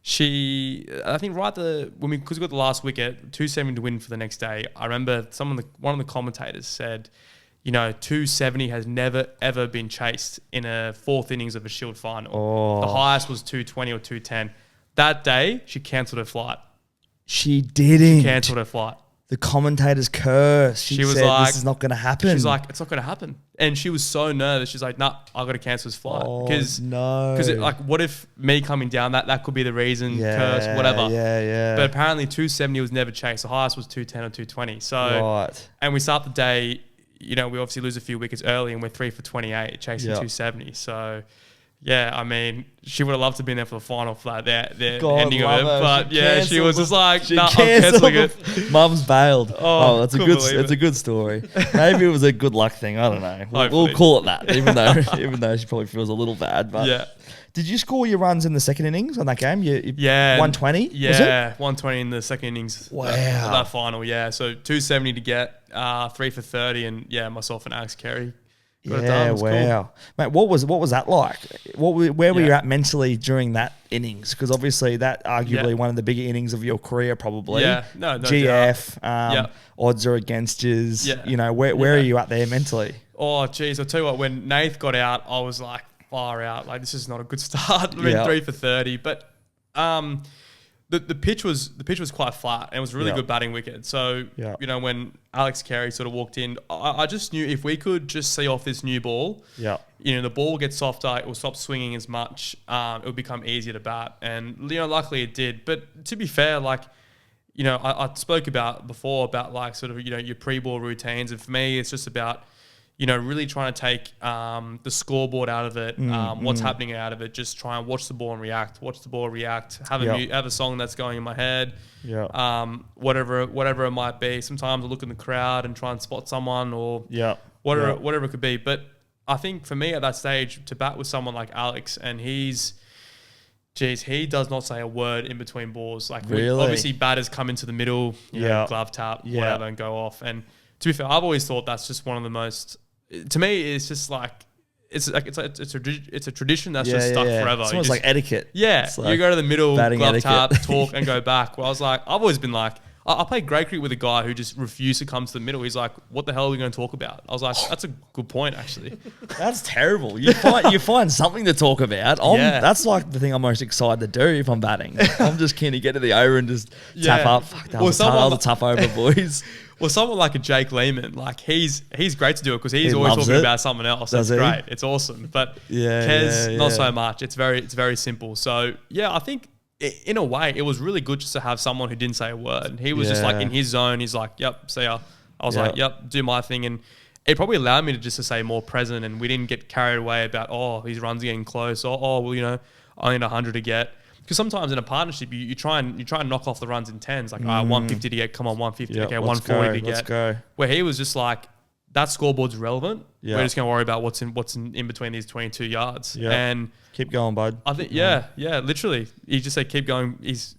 I think because we got the last wicket, 270 to win for the next day. I remember one of the commentators said, 270 has never ever been chased in a 4th innings of a Shield final. The highest was 220 or 210. That day, she cancelled her flight. She didn't. She cancelled her flight. The commentator's curse. She was like, "This is not going to happen." She's like, "It's not going to happen," and she was so nervous. She's like, "Nah, I got to cancel this flight." Because what if me coming down? That could be the reason. Curse, whatever. Yeah. But apparently, 270 was never chased. The highest was 210 or 220. So, and we start the day. We obviously lose a few wickets early, and we're 3 for 28, chasing 270. So. Yeah, I mean, she would have loved to be there for the final for the ending of it. But she was just like, "Nah, I'm cancelling it." Mum's bailed. That's a good story. Maybe it was a good luck thing. I don't know. We'll call it that, even though she probably feels a little bad. But did you score your runs in the second innings on that game? 120. Yeah, was it? 120 in the second innings. Wow, that final. Yeah, so 270 to get 3 for 30, and myself and Alex Carey. Wow, cool. Mate, what was that like? Where were you at mentally during that innings? Because obviously that arguably one of the bigger innings of your career, probably. Yeah, no GF, odds are against yous. Yeah. Where are you at there mentally? Oh, geez, I'll tell you what. When Nath got out, I was like far out. Like, this is not a good start. I mean, 3 for 30, but The pitch was quite flat, and it was a really good batting wicket. So, when Alex Carey sort of walked in, I just knew if we could just see off this new ball, the ball will get softer, it will stop swinging as much, it will become easier to bat. And, luckily it did. But to be fair, I spoke about before about sort of, your pre-ball routines. And for me, it's just about, really trying to take the scoreboard out of it, what's happening out of it, just try and watch the ball and react, have a song that's going in my head, whatever it might be. Sometimes I look in the crowd and try and spot someone or whatever it could be. But I think for me at that stage, to bat with someone like Alex, and he does not say a word in between balls. Obviously batters come into the middle, glove tap, whatever, and go off. And to be fair, I've always thought that's just one of the most... To me, it's just it's a tradition that's just stuck forever. It's almost like etiquette. Yeah, you go to the middle, glove etiquette. tap, talk, and go back. Well, I've always been like, I played grade cricket with a guy who just refused to come to the middle. He's like, "What the hell are we going to talk about?" I was like, "That's a good point, actually." That's terrible. You find something to talk about. That's like the thing I'm most excited to do if I'm batting. I'm just keen to get to the over and just tap up. Fuck, that was a tough over, boys. Well, someone like a Jake Lehman, he's great to do it because he's always talking about something else. That's great. It's awesome. But Kez, not so much. It's very simple. So I think in a way it was really good just to have someone who didn't say a word. He was just in his zone. He's like, "Yep, see ya." I was like, "Yep, do my thing." And it probably allowed me to stay more present, and we didn't get carried away about his runs are getting close, or only 100 to get. Because sometimes in a partnership, you try and knock off the runs in tens, 150 to get, come on, 150, okay, 140 to get. Let's go. Where he was just like, that scoreboard's relevant. We're just going to worry about what's in between these 22 yards. And keep going, bud. I think, literally. He just said, keep going. Just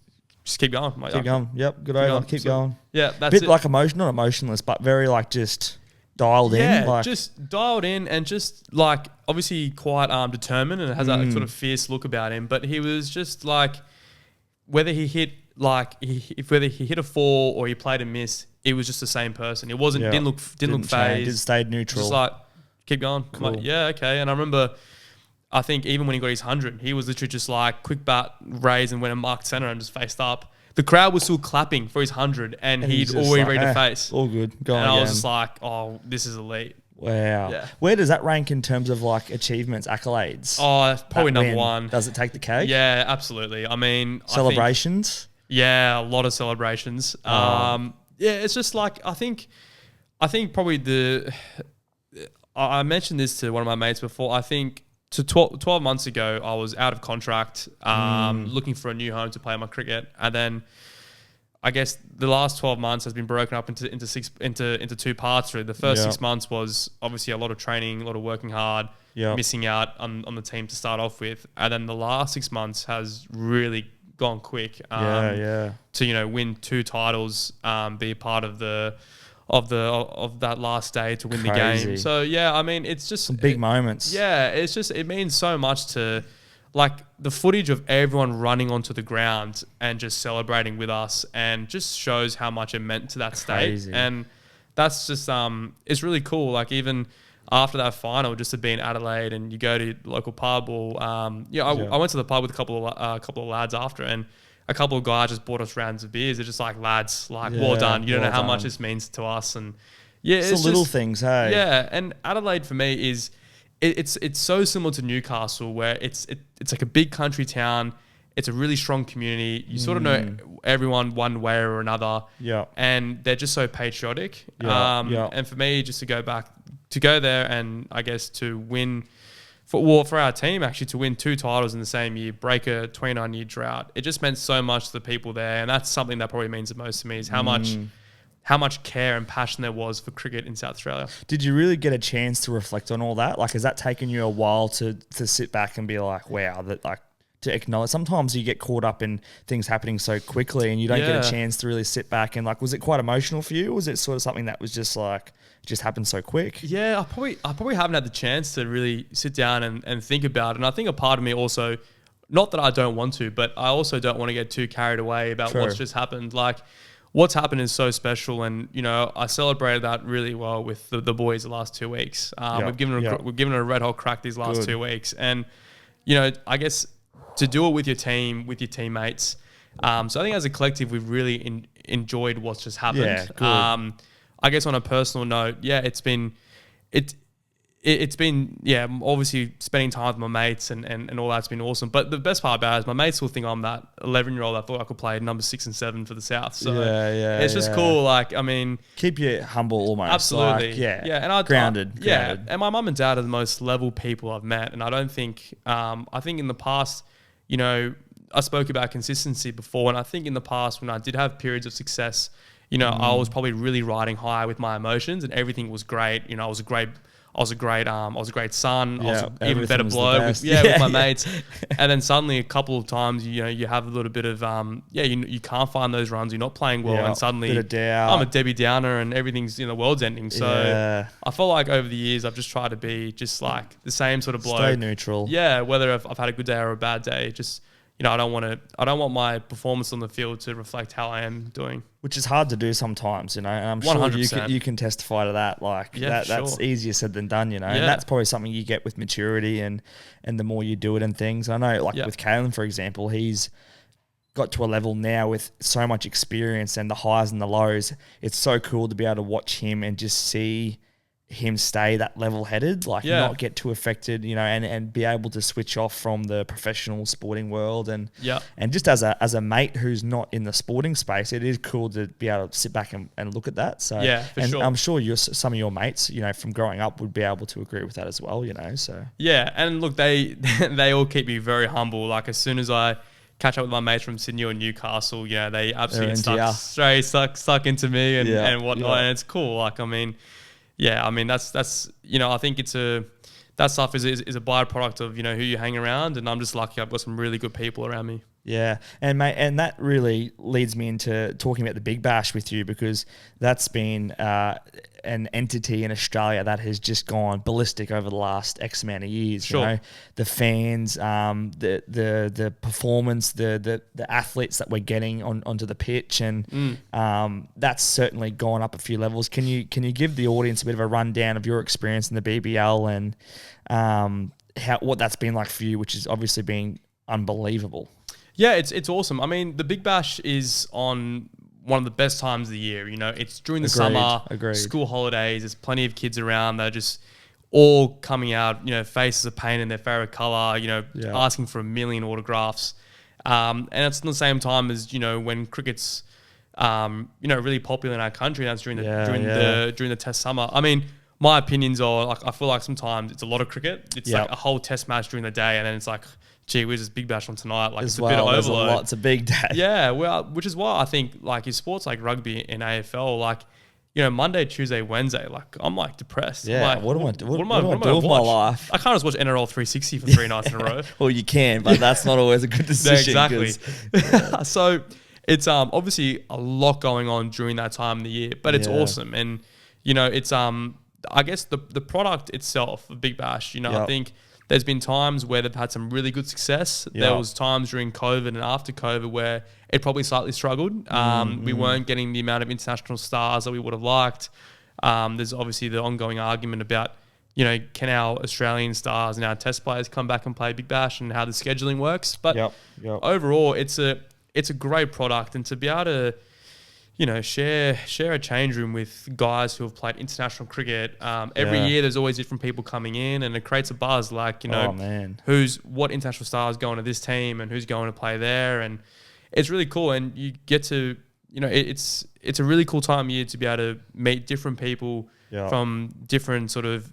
keep going. Like, keep going. Yep, good over. Keep going. Yeah, that's bit like not emotionless, but very just dialed in. Yeah, just dialed in and just obviously quite determined and has that sort of fierce look about him. But he was just whether he hit whether he hit a 4 or he played a miss, it was just the same person. It wasn't didn't look phased. It stayed neutral. Just keep going. Cool. I'm like, yeah, okay. And I remember I think even when he got his 100, he was literally just like quick bat, raise, and went and marked center and just faced up. The crowd was still clapping for his 100, and he'd already read a face. All good. Go on and again. I was just like, oh, this is elite. Wow. Yeah. Where does that rank in terms of like achievements, accolades? Oh, probably That number win? one. Does it take the cake? Yeah, absolutely. I mean, Celebrations? Yeah, a lot of celebrations. Yeah, it's just like I think probably I mentioned this to one of my mates before. I think 12 months ago I was out of contract, looking for a new home to play my cricket, and then I guess the last 12 months has been broken up into two parts. Really, the first 6 months was obviously a lot of training, a lot of working hard, missing out on the team to start off with, and then the last 6 months has really gone quick. To win 2 titles, be a part of that last day to win the game. So yeah, I mean, it's just some big moments. Yeah, it means so much to. Like the footage of everyone running onto the ground and just celebrating with us, and just shows how much it meant to that state. And that's just it's really cool. Like even after that final, just to be in Adelaide and you go to the local pub, or I went to the pub with a couple of lads after, and a couple of guys just bought us rounds of beers. They're just like, lads, like well done. You don't know how much this means to us, and it's the little things. Hey, yeah. And Adelaide for me is. It's so similar to Newcastle, where it's like a big country town. It's a really strong community. You sort of know everyone one way or another. Yeah. And they're just so patriotic. And for me, just to go there and I guess to win for our team, actually to win 2 titles in the same year, break a 29-year drought. It just meant so much to the people there, and that's something that probably means the most to me is how much care and passion there was for cricket in South Australia. Did you really get a chance to reflect on all that? Like, has that taken you a while to sit back and be like, wow, that like to acknowledge? Sometimes you get caught up in things happening so quickly and you don't get a chance to really sit back and like, was it quite emotional for you? Or was it sort of something that was just like, just happened so quick? Yeah, I probably haven't had the chance to really sit down and think about it. And I think a part of me also, not that I don't want to, but I also don't want to get too carried away about what's just happened. Like, what's happened is so special, and I celebrated that really well with the boys the last 2 weeks. We've given it a red hot crack these last 2 weeks, and I guess to do it with your team, with your teammates. So I think as a collective, we've really enjoyed what's just happened. Yeah, good. I guess on a personal note, it's been obviously spending time with my mates and all that's been awesome. But the best part about it is my mates will think I'm that 11-year-old I thought I could play number 6 and 7 for the South. So it's just cool. Like, I mean, keep you humble almost. Absolutely. Like, And grounded. And my mum and dad are the most level people I've met. And I don't think, I think in the past, I spoke about consistency before. And I think in the past when I did have periods of success, I was probably really riding high with my emotions and everything was great. I was a great son. I was an even better bloke with my mates. And then suddenly a couple of times, you have a little bit of, you can't find those runs. You're not playing well. And suddenly I'm a Debbie Downer and everything's, the world's ending. So I feel like over the years, I've just tried to be just like the same sort of bloke. Stay neutral. Yeah. Whether I've had a good day or a bad day, just, I don't want my performance on the field to reflect how I am doing. Which is hard to do sometimes, and I'm sure 100%. you can testify to that. Like that's easier said than done, And that's probably something you get with maturity and the more you do it and things. I know, like with Kalen, for example, he's got to a level now with so much experience and the highs and the lows. It's so cool to be able to watch him and just see him stay that level-headed, like not get too affected, and be able to switch off from the professional sporting world, and just as a mate who's not in the sporting space, it is cool to be able to sit back and look at that. So sure. I'm sure some of your mates, from growing up, would be able to agree with that as well. So and look, they all keep me very humble. Like as soon as I catch up with my mates from Sydney or Newcastle, they absolutely stuck into me and whatnot, and it's cool. Like I mean. Yeah, I mean that's I think that stuff is a byproduct of who you hang around, and I'm just lucky I've got some really good people around me. Yeah, and mate, and that really leads me into talking about the Big Bash with you, because that's been an entity in Australia that has just gone ballistic over the last X amount of years. Sure. The fans, the performance, the athletes that we're getting onto the pitch, and that's certainly gone up a few levels. Can you give the audience a bit of a rundown of your experience in the BBL what that's been like for you, which has obviously been unbelievable. Yeah, it's awesome. I mean, the Big Bash is on one of the best times of the year. You know, it's during the summer, school holidays. There's plenty of kids around. They're just all coming out, you know, faces of paint in their favorite color, you know, asking for 1 million autographs. And it's at the same time as, you know, when cricket's, you know, really popular in our country. That's during the Test summer. I mean, my opinions are like, I feel like sometimes it's a lot of cricket. It's like a whole Test match during the day, and then it's like, gee, where's this Big Bash on tonight? Like, it's a bit of overload. It's a big day. Yeah, well, which is why I think like your sports like rugby and AFL, like, you know, Monday, Tuesday, Wednesday, like I'm like depressed. Yeah, I'm like, what am I doing with my life? I can't just watch NRL 360 for 3 nights in a row. Well, you can, but that's not always a good decision. Yeah, exactly. So it's obviously a lot going on during that time of the year, but it's awesome. And you know, it's I guess the product itself, the Big Bash, you know, I think there's been times where they've had some really good success. There was times during COVID and after COVID where it probably slightly struggled. We weren't getting the amount of international stars that we would have liked. There's obviously the ongoing argument about, you know, can our Australian stars and our Test players come back and play Big Bash and how the scheduling works. But overall, it's a great product, and to be able to, you know, share a change room with guys who have played international cricket. Every year there's always different people coming in, and it creates a buzz, like, you know, what international stars going to this team and who's going to play there. And it's really cool. And you get to, you know, it's a really cool time of year to be able to meet different people from different sort of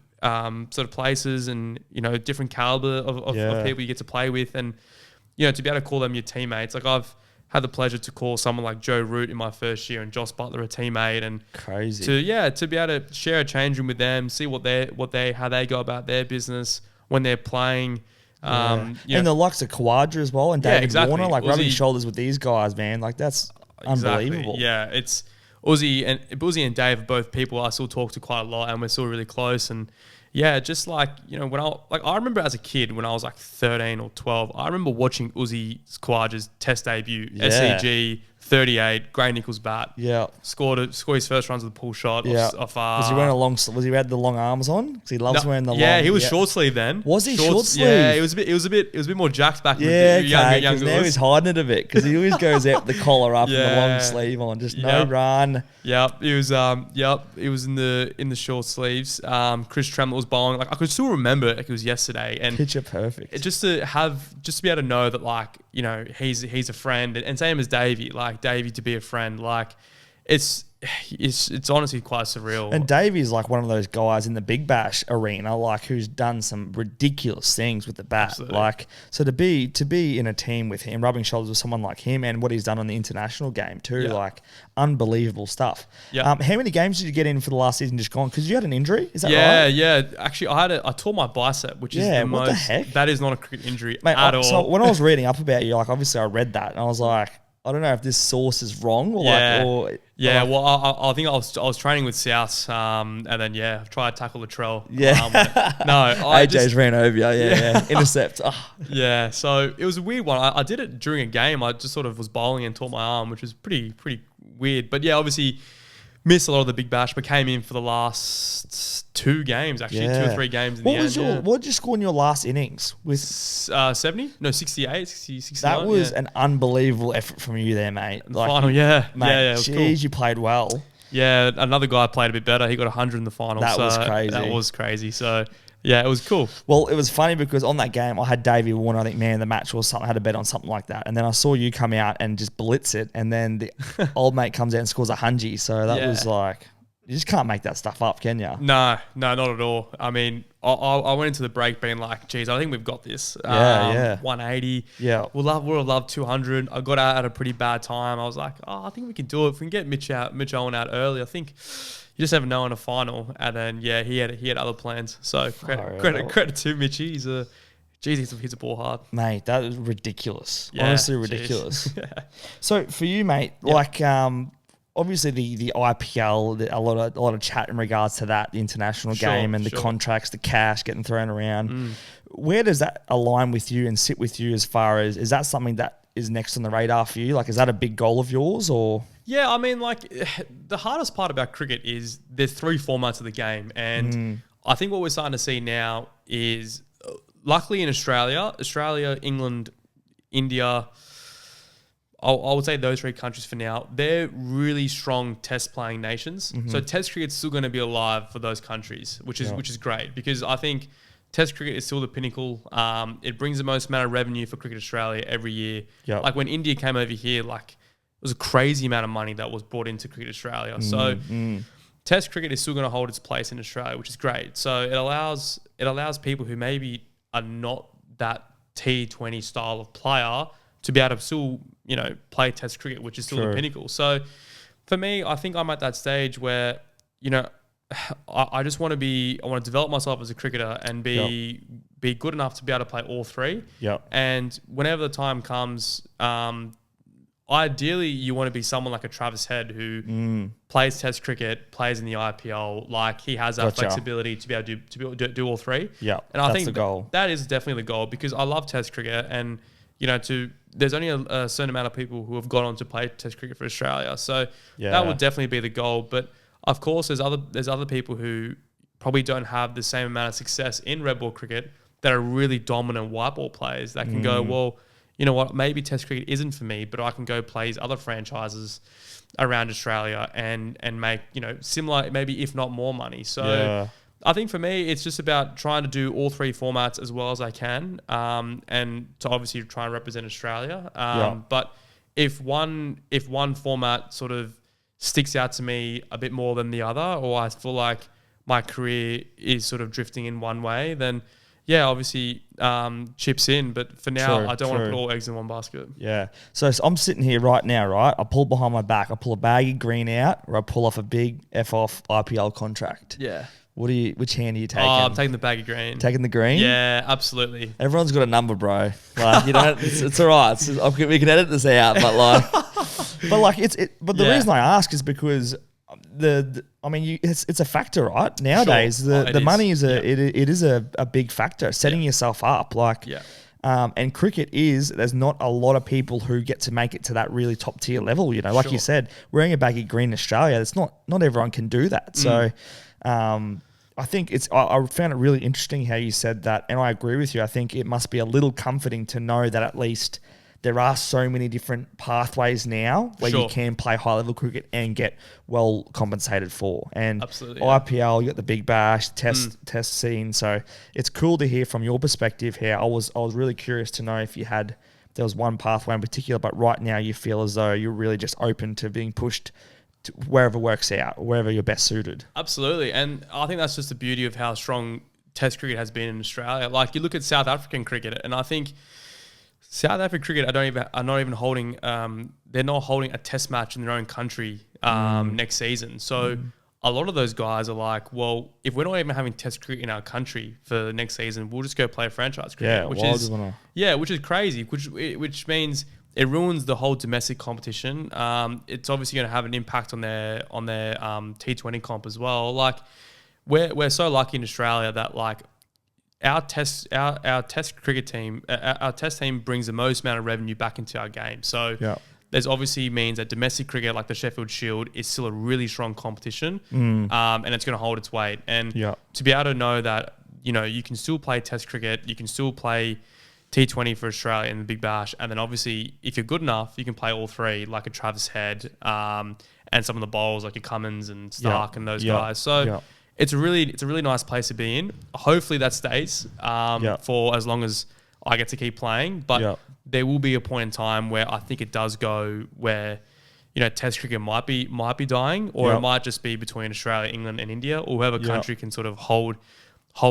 places, and, you know, different caliber of people you get to play with. And, you know, to be able to call them your teammates. Like, I've had the pleasure to call someone like Joe Root in my first year and Joss Butler a teammate, and to be able to share a change room with them, see how they go about their business when they're playing. And the likes of Kawadra as well, and David Warner, like rubbing shoulders with these guys, man. Like, that's unbelievable. Yeah, it's Uzi and Dave are both people I still talk to quite a lot, and we're still really close. And yeah, just like, you know, I remember as a kid when I was like 13 or 12, I remember watching Uzi Kawadra's Test debut, SEG 38, Gray Nichols bat. Yeah, scored his first runs with a pull shot. Off, was he wearing was he had the long arms on? Because he loves wearing the long. Yeah, he was short sleeve then. Was he short sleeve? Yeah, it was a bit more jacked back. Yeah, younger. Now he's hiding it a bit because he always goes out with the collar up and the long sleeve on, just no run. Yep, he was. He was in the short sleeves. Chris Tremlett was bowling. Like, I could still remember it like it was yesterday. And picture perfect. Just to be able to know that, like, you know, he's a friend, and same as Davey. Like, Davey to be a friend, like, it's honestly quite surreal. And Davey's like one of those guys in the Big Bash arena, like, who's done some ridiculous things with the bat. Absolutely. Like, so to be in a team with him, rubbing shoulders with someone like him, and what he's done on the international game too, like, unbelievable stuff. Yeah. How many games did you get in for the last season just gone? Because you had an injury, is that right? Yeah. Actually, I tore my bicep, which is what the heck? That is not a cricket injury, mate, at all. So when I was reading up about you, like, obviously I read that and I was like, I don't know if this source is wrong or well, I think I was training with South, and then tried to tackle the trail. AJ's ran over you. Yeah. Intercept. Yeah, so it was a weird one. I did it during a game. I just sort of was bowling and tore my arm, which was pretty weird. But yeah, obviously missed a lot of the Big Bash, but came in for the last 2 games, actually, 2 or 3 games in the end. What did you score in your last innings? With 70? No, 68, 69. That was an unbelievable effort from you there, mate. Like, final, mate, it was cool. You played well. Yeah, another guy played a bit better. He got 100 in the final. That was crazy. So, yeah, it was cool. Well, it was funny because on that game, I had Davey Warner, I think, man of the match or something. I had a bet on something like that. And then I saw you come out and just blitz it. And then the old mate comes out and scores 100. So that was like, you just can't make that stuff up, can you? No, not at all. I mean, I went into the break being like, geez, I think we've got this. 180. Yeah. We'll have loved 200. I got out at a pretty bad time. I was like, I think we can do it. If we can get Mitch Owen out early, I think you just never know in a final. And then, he had other plans. So credit to Mitchie. He's a ball hard. Mate, that was ridiculous. Yeah, honestly ridiculous. So for you, mate, like, obviously the IPL, a lot of chat in regards to that, the international game and the contracts, the cash getting thrown around. Where does that align with you and sit with you as far as, is that something that is next on the radar for you? Like, is that a big goal of yours or? Yeah, I mean, like, the hardest part about cricket is there's 3 formats of the game. And I think what we're starting to see now is luckily in Australia, England, India, I would say those 3 countries for now, they're really strong test playing nations. So test cricket's still going to be alive for those countries, which is great, because I think test cricket is still the pinnacle. It brings the most amount of revenue for Cricket Australia every year. Yep. Like when India came over here, like it was a crazy amount of money that was brought into Cricket Australia. So test cricket is still going to hold its place in Australia, which is great. So it allows people who maybe are not that T20 style of player to be able to still, play test cricket, which is still the pinnacle. So for me, I think I'm at that stage where, I just want to develop myself as a cricketer and be good enough to be able to play all 3. Yep. And whenever the time comes, ideally you want to be someone like a Travis Head who plays test cricket, plays in the IPL, like he has that flexibility to be able to do all 3. Yeah. And I that's think the goal. that is definitely the goal, because I love test cricket, and there's only a certain amount of people who have gone on to play test cricket for Australia. So that would definitely be the goal. But of course, there's other people who probably don't have the same amount of success in red ball cricket that are really dominant white ball players that can go, well, you know what, maybe test cricket isn't for me, but I can go play these other franchises around Australia and make, similar, maybe if not more money. So I think for me, it's just about trying to do all 3 formats as well as I can, and to obviously try and represent Australia. But if one format sort of sticks out to me a bit more than the other, or I feel like my career is sort of drifting in one way, then obviously chips in. But for now, I don't want to put all eggs in one basket. Yeah. So I'm sitting here right now, right? I pull behind my back. I pull a baggy green out, or I pull off a big F-off IPL contract. Yeah. Which hand are you taking? I'm taking the baggy green. Taking the green? Yeah, absolutely. Everyone's got a number, bro. Like, it's all right. We can edit this out, but the reason I ask is because it's a factor, right? Nowadays, the money is it is a big factor. Setting yourself up, and cricket there's not a lot of people who get to make it to that really top tier level. Like you said, wearing a baggy green in Australia, it's not everyone can do that. So, I think I found it really interesting how you said that, and I agree with you. I think it must be a little comforting to know that at least there are so many different pathways now where you can play high level cricket and get well compensated for. And absolutely, IPL, you got the Big Bash test scene. So it's cool to hear from your perspective here. I was really curious to know if there was one pathway in particular, but right now you feel as though you're really just open to being pushed to wherever works out, wherever you're best suited. Absolutely. And I think that's just the beauty of how strong test cricket has been in Australia. Like you look at South African cricket, and I think South African cricket are not even holding they're not holding a test match in their own country next season. So a lot of those guys are like, well, if we're not even having test cricket in our country for the next season, we'll just go play franchise cricket. Which is crazy, which means it ruins the whole domestic competition. It's obviously going to have an impact on their T20 comp as well. Like we're so lucky in Australia that like our test cricket team, our test team brings the most amount of revenue back into our game. So there's obviously means that domestic cricket, like the Sheffield Shield, is still a really strong competition, and it's going to hold its weight. And to be able to know that you can still play test cricket, you can still play T20 for Australia in the Big Bash, and then obviously if you're good enough, you can play all 3, like a Travis Head, and some of the bowls like your Cummins and Stark and those guys. So it's a really nice place to be in. Hopefully that stays for as long as I get to keep playing. But there will be a point in time where I think it does go where Test cricket might be dying, or it might just be between Australia, England, and India, or whoever country can sort of hold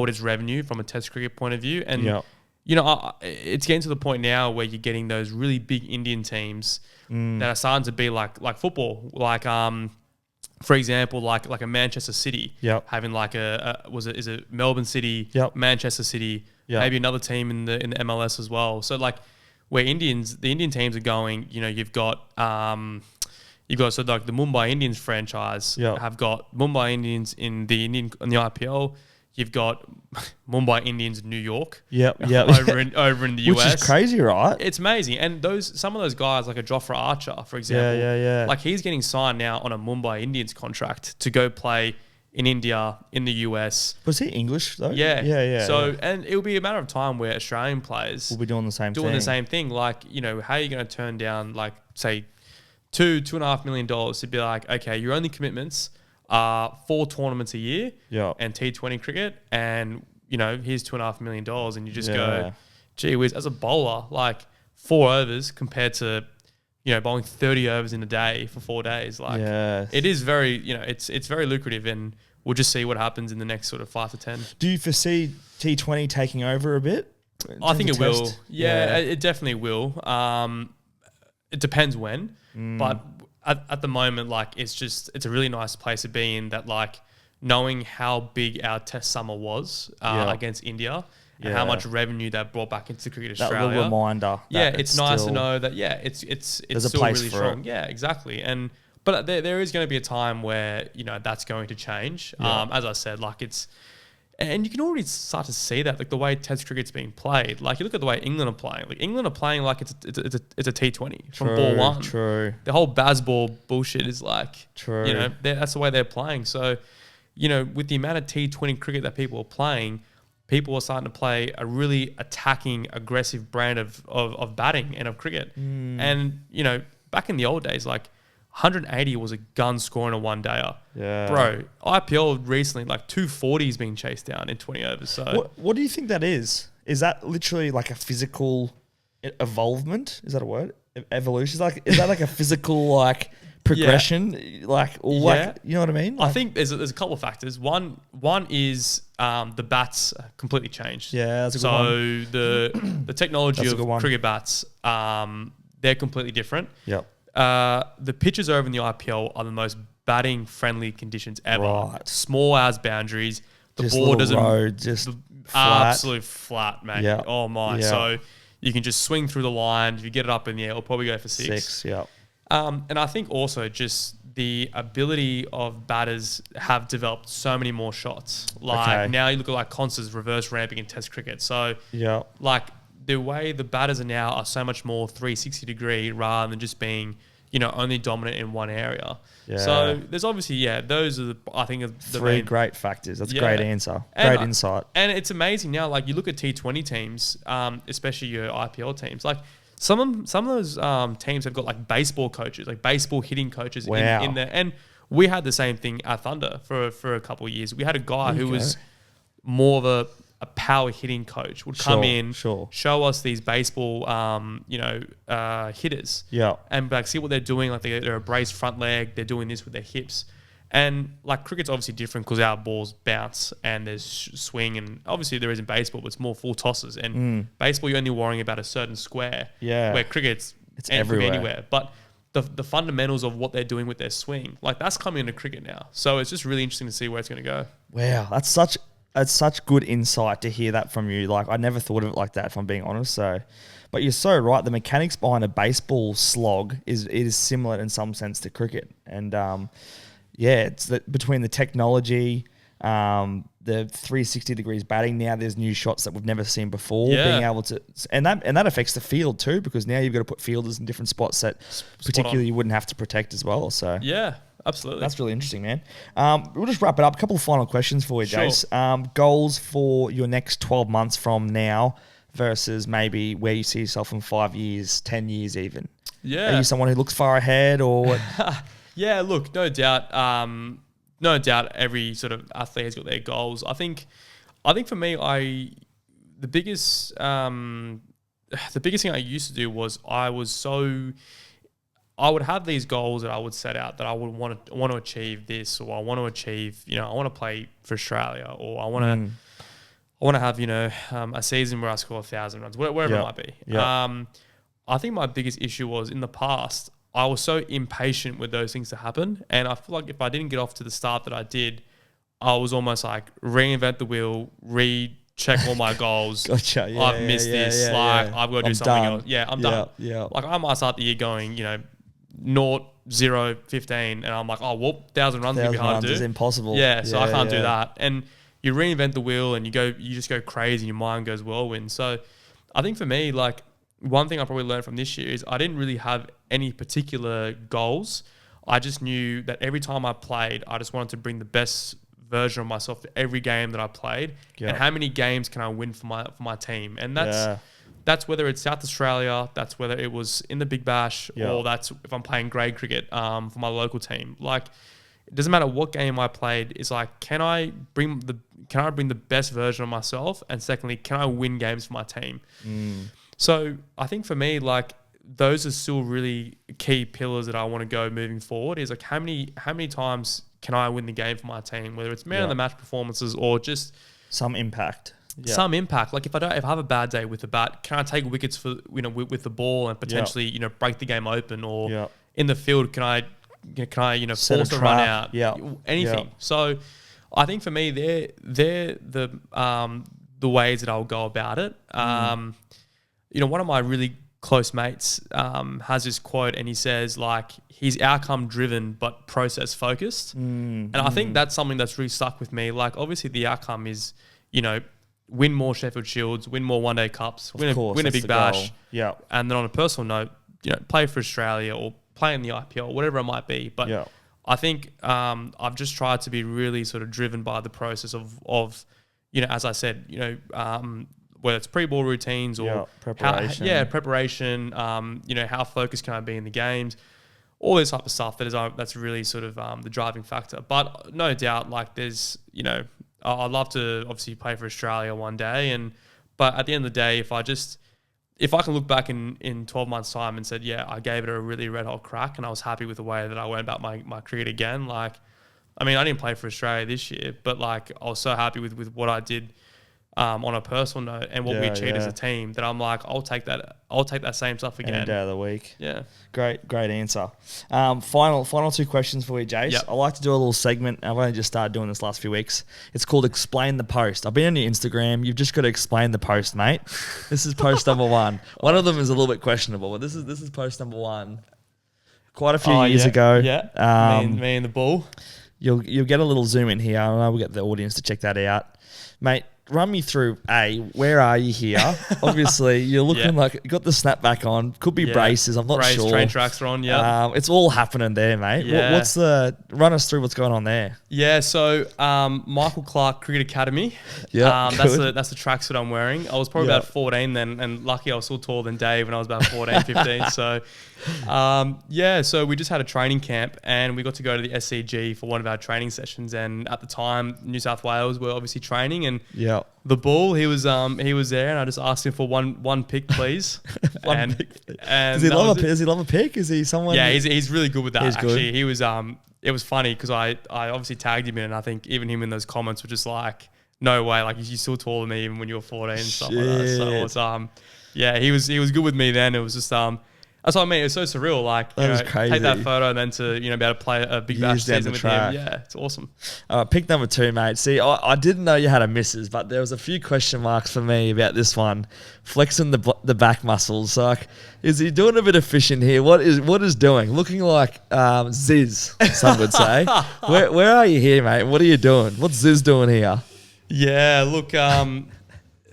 its revenue from a Test cricket point of view. And it's getting to the point now where you're getting those really big Indian teams that are starting to be like football, like for example, like a Manchester City having like is it Melbourne City, Manchester City, maybe another team in the MLS as well. So like where the Indian teams are going, you've got so like the Mumbai Indians franchise have got Mumbai Indians in the IPL. You've got Mumbai Indians in New York. Over in the US. Which is crazy, right? It's amazing. And some of those guys, like a Jofra Archer, for example, like he's getting signed now on a Mumbai Indians contract to go play in India, in the US. Was he English though? Yeah. So, yeah. and it will be a matter of time where Australian players We'll be doing the same thing. Like, you know, how are you going to turn down, like, say, $2.5 million to be like, okay, your only commitments are 4 tournaments a year and T20 cricket, and, you know, here's $2.5 million, and you just go, gee whiz, as a bowler, like 4 overs compared to, you know, bowling 30 overs in a day for 4 days. Like, it is very, you know, it's very lucrative, and we'll just see what happens in the next sort of 5 to 10. Do you foresee T20 taking over a bit? I think it will. Yeah, it definitely will. It depends when, but at the moment, like, it's a really nice place to be in, that, like, knowing how big our test summer was against India and how much revenue that brought back into Cricket Australia. That little reminder. Yeah, it's nice to know that, it's still really strong. Yeah, exactly. But there is going to be a time where, you know, that's going to change. As I said, like, and you can already start to see that, like, the way Test cricket's being played. Like, you look at the way England are playing. Like, England are playing like it's a T20 from ball one. True. The whole Bazball bullshit is like, true. You know, that's the way they're playing. So, you know, with the amount of T20 cricket that people are playing, people are starting to play a really attacking, aggressive brand of batting and of cricket. And, you know, back in the old days, like, 180 was a gun score in a one-dayer. Yeah. Bro, IPL recently, like, 240 is being chased down in 20 overs. So what do you think that is? Is that literally like a physical evolvement? Is that a word? Evolution? Is that like a physical, like, progression? Like, or like, you know what I mean? Like, I think there's a couple of factors. One is the bats completely changed. Yeah, that's a good one. So the technology of cricket bats, they're completely different. Yep. The pitches over in the IPL are the most batting friendly conditions ever. Right. Small as boundaries. The just ball doesn't road, just flat. Absolute flat, mate. Yep. Oh my! Yep. So you can just swing through the line. If you get it up in the air, it'll probably go for 6. Yeah. And I think also just the ability of batters have developed so many more shots. Like, now you look at, like, Constance reverse ramping in Test cricket. So like, the way the batters are now are so much more 360 degree rather than just being, you know, only dominant in one area. Yeah. So there's obviously, those are I think the 3 great factors. That's a great answer. Great insight. And it's amazing now, like, you look at T20 teams, especially your IPL teams, like, some of those teams have got, like, baseball coaches, like baseball hitting coaches in there. And we had the same thing at Thunder for a couple of years. We had a guy who was more of a power hitting coach, would come in, show us these baseball, hitters. Yeah. And, like, see what they're doing. Like, they're a braced front leg. They're doing this with their hips. And, like, cricket's obviously different because our balls bounce and there's swing, and obviously there is in baseball, but it's more full tosses. And baseball, you're only worrying about a certain square. Yeah. Where cricket's everywhere. Anywhere. But the fundamentals of what they're doing with their swing, like, that's coming into cricket now. So it's just really interesting to see where it's going to go. Wow, that's such good insight to hear that from you. Like, I never thought of it like that, if I'm being honest. So, but you're so right. The mechanics behind a baseball slog is similar in some sense to cricket. And it's between the technology, the 360 degrees batting. Now there's new shots that we've never seen before. Being able to, and that affects the field too, because now you've got to put fielders in different spots that particularly you wouldn't have to protect as well. So yeah. Absolutely. That's really interesting, man. We'll just wrap it up. A couple of final questions for you, Jace. Goals for your next 12 months from now versus maybe where you see yourself in 5 years, 10 years even. Yeah. Are you someone who looks far ahead or what? Yeah, look, no doubt. Every sort of athlete has got their goals. I think for me, the biggest thing I used to do was I would have these goals that I would set out that I would want to achieve this, or I want to achieve, you know, I want to play for Australia, or I want to have, you know, a season where I score 1,000 runs, wherever it might be. Yeah. I think my biggest issue was in the past, I was so impatient with those things to happen. And I feel like if I didn't get off to the start that I did, I was almost like reinvent the wheel, recheck all my goals. Gotcha. Yeah, I've missed this. I've got to do something else. Yeah, I'm done. Yeah. Like, I might start the year going, you know, 0, 0, 15, and I'm like, 1,000 runs would be hard to do. Is impossible. Yeah, so I can't do that. And you reinvent the wheel and you just go crazy and your mind goes whirlwind. So I think for me, like, one thing I probably learned from this year is I didn't really have any particular goals. I just knew that every time I played, I just wanted to bring the best version of myself for every game that I played, and how many games can I win for my team. And that's whether it's South Australia, that's whether it was in the Big Bash, or that's if I'm playing grade cricket for my local team. Like, it doesn't matter what game I played. It's like, can I bring the best version of myself? And secondly, can I win games for my team? So I think for me, like, those are still really key pillars that I want to go moving forward. Is like, how many times can I win the game for my team? Whether it's man of the match performances or just some impact. Some impact. Like, if I have a bad day with the bat, can I take wickets for with the ball and potentially break the game open? Or in the field, can I force a run out? Anything. So I think for me, they're the ways that I'll go about it. One of my really close mates has this quote, and he says, like, he's outcome driven but process focused. And I think that's something that's really stuck with me. Like, obviously the outcome is, win more Sheffield Shields, win more one-day cups, win a Big Bash. Yeah. And then on a personal note, play for Australia or play in the IPL, whatever it might be. But I think I've just tried to be really sort of driven by the process of as I said, whether it's pre-ball routines or preparation, how focused can I be in the games, all this type of stuff that's really sort of the driving factor. But no doubt, like, there's, I'd love to obviously play for Australia one day, but at the end of the day, if I can look back in 12 months' time and said, I gave it a really red hot crack and I was happy with the way that I went about my cricket again. Like, I mean, I didn't play for Australia this year, but like, I was so happy with what I did on a personal note and what we achieved as a team that I'm like, I'll take that same stuff again. Any day of the week. Yeah. Great answer. Final two questions for you, Jace. Yep. I like to do a little segment. I've only just started doing this last few weeks. It's called Explain the Post. I've been on your Instagram. You've just got to explain the post, mate. This is post number one. One of them is a little bit questionable, but this is post number one. Quite a few years ago. Yeah. Me and the ball. You'll get a little zoom in here. I know we'll get the audience to check that out. Mate, run me through, where are you here? Obviously, you're looking like you got the snapback on. Could be braces. I'm not sure. Train tracks are on, it's all happening there, mate. Yeah. Run us through what's going on there. Yeah, so Michael Clark Cricket Academy. Yeah, that's the tracksuit I'm wearing. I was probably about 14 then, and lucky I was still taller than Dave when I was about 14, 15. So, so we just had a training camp and we got to go to the SCG for one of our training sessions. And at the time, New South Wales were obviously training, and the ball, he was there, and I just asked him for one pick, please. Pick, please. Does he love a pick? Is he someone? Yeah, he's really good with that. Actually, he was. It was funny because I obviously tagged him in, and I think even him in those comments were just like, no way, like, you're still taller than me even when you were 14 and stuff like that. So it was, he was good with me then. It was just that's what I mean. It was so surreal. Like, that was crazy. Take that photo and then to be able to play a Big Bash season with him. Yeah, it's awesome. Pick number two, mate. See, I didn't know you had a missus, but there was a few question marks for me about this one. Flexing the back muscles. Like, is he doing a bit of fishing here? What is doing? Looking like Ziz, some would say. Where are you here, mate? What are you doing? What's Ziz doing here? Yeah, look,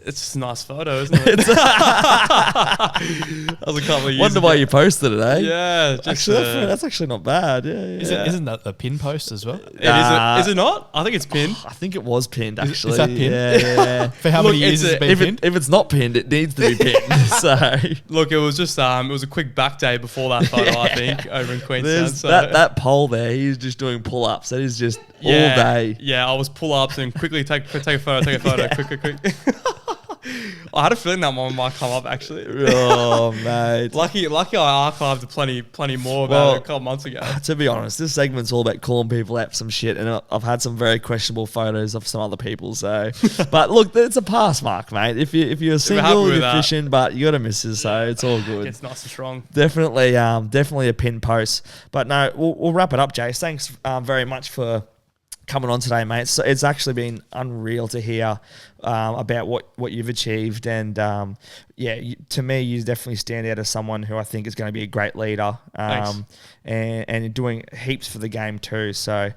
it's just a nice photo, isn't it? That was a couple of years Wonder ago. why you posted it, eh? Yeah. Actually, that's actually not bad. Yeah. Isn't that the pin post as well? Is it not? I think it's pinned. I think it was pinned, actually. Is that pinned? Yeah. For how many years has it been pinned? If it's not pinned, it needs to be pinned. So look, it was just it was a quick back day before that photo, I think, over in Queensland. So. That pole there, he's just doing pull-ups. That is just all day. Yeah, I was pull-ups and quickly take a photo, quick. I had a feeling that one might come up, actually. Oh, mate. Lucky I archived plenty more about it a couple months ago. To be honest, this segment's all about calling people out some shit, and I've had some very questionable photos of some other people. So, but look, it's a pass mark, mate. If you're single, you're fishing, but you got a missus, so it's all good. It's nice and strong. Definitely a pin post. But no, we'll wrap it up, Jace. Thanks very much for coming on today, mate. So it's actually been unreal to hear about what you've achieved, and to me, you definitely stand out as someone who I think is going to be a great leader, and doing heaps for the game too. So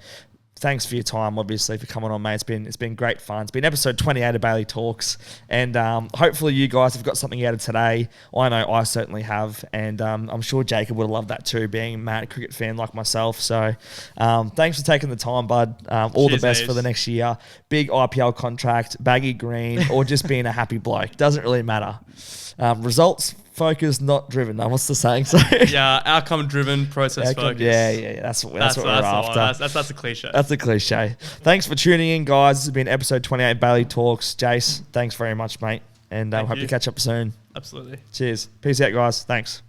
thanks for your time, obviously, for coming on, mate. It's been great fun. It's been episode 28 of Bailey Talks. And hopefully you guys have got something out of today. I know I certainly have. And I'm sure Jacob would have loved that too, being a mad cricket fan like myself. So thanks for taking the time, bud. All Cheers, the best Ace. for the next year. Big IPL contract, baggy green, or just being a happy bloke. Doesn't really matter. Results focused, not driven. What's the saying? So Yeah, outcome driven, process focused. Yeah. That's what we're after. That's a cliche. That's a cliche. Thanks for tuning in, guys. This has been episode 28 Bailey Talks. Jace, thanks very much, mate. And hope you. to catch up soon. Absolutely. Cheers. Peace out, guys. Thanks.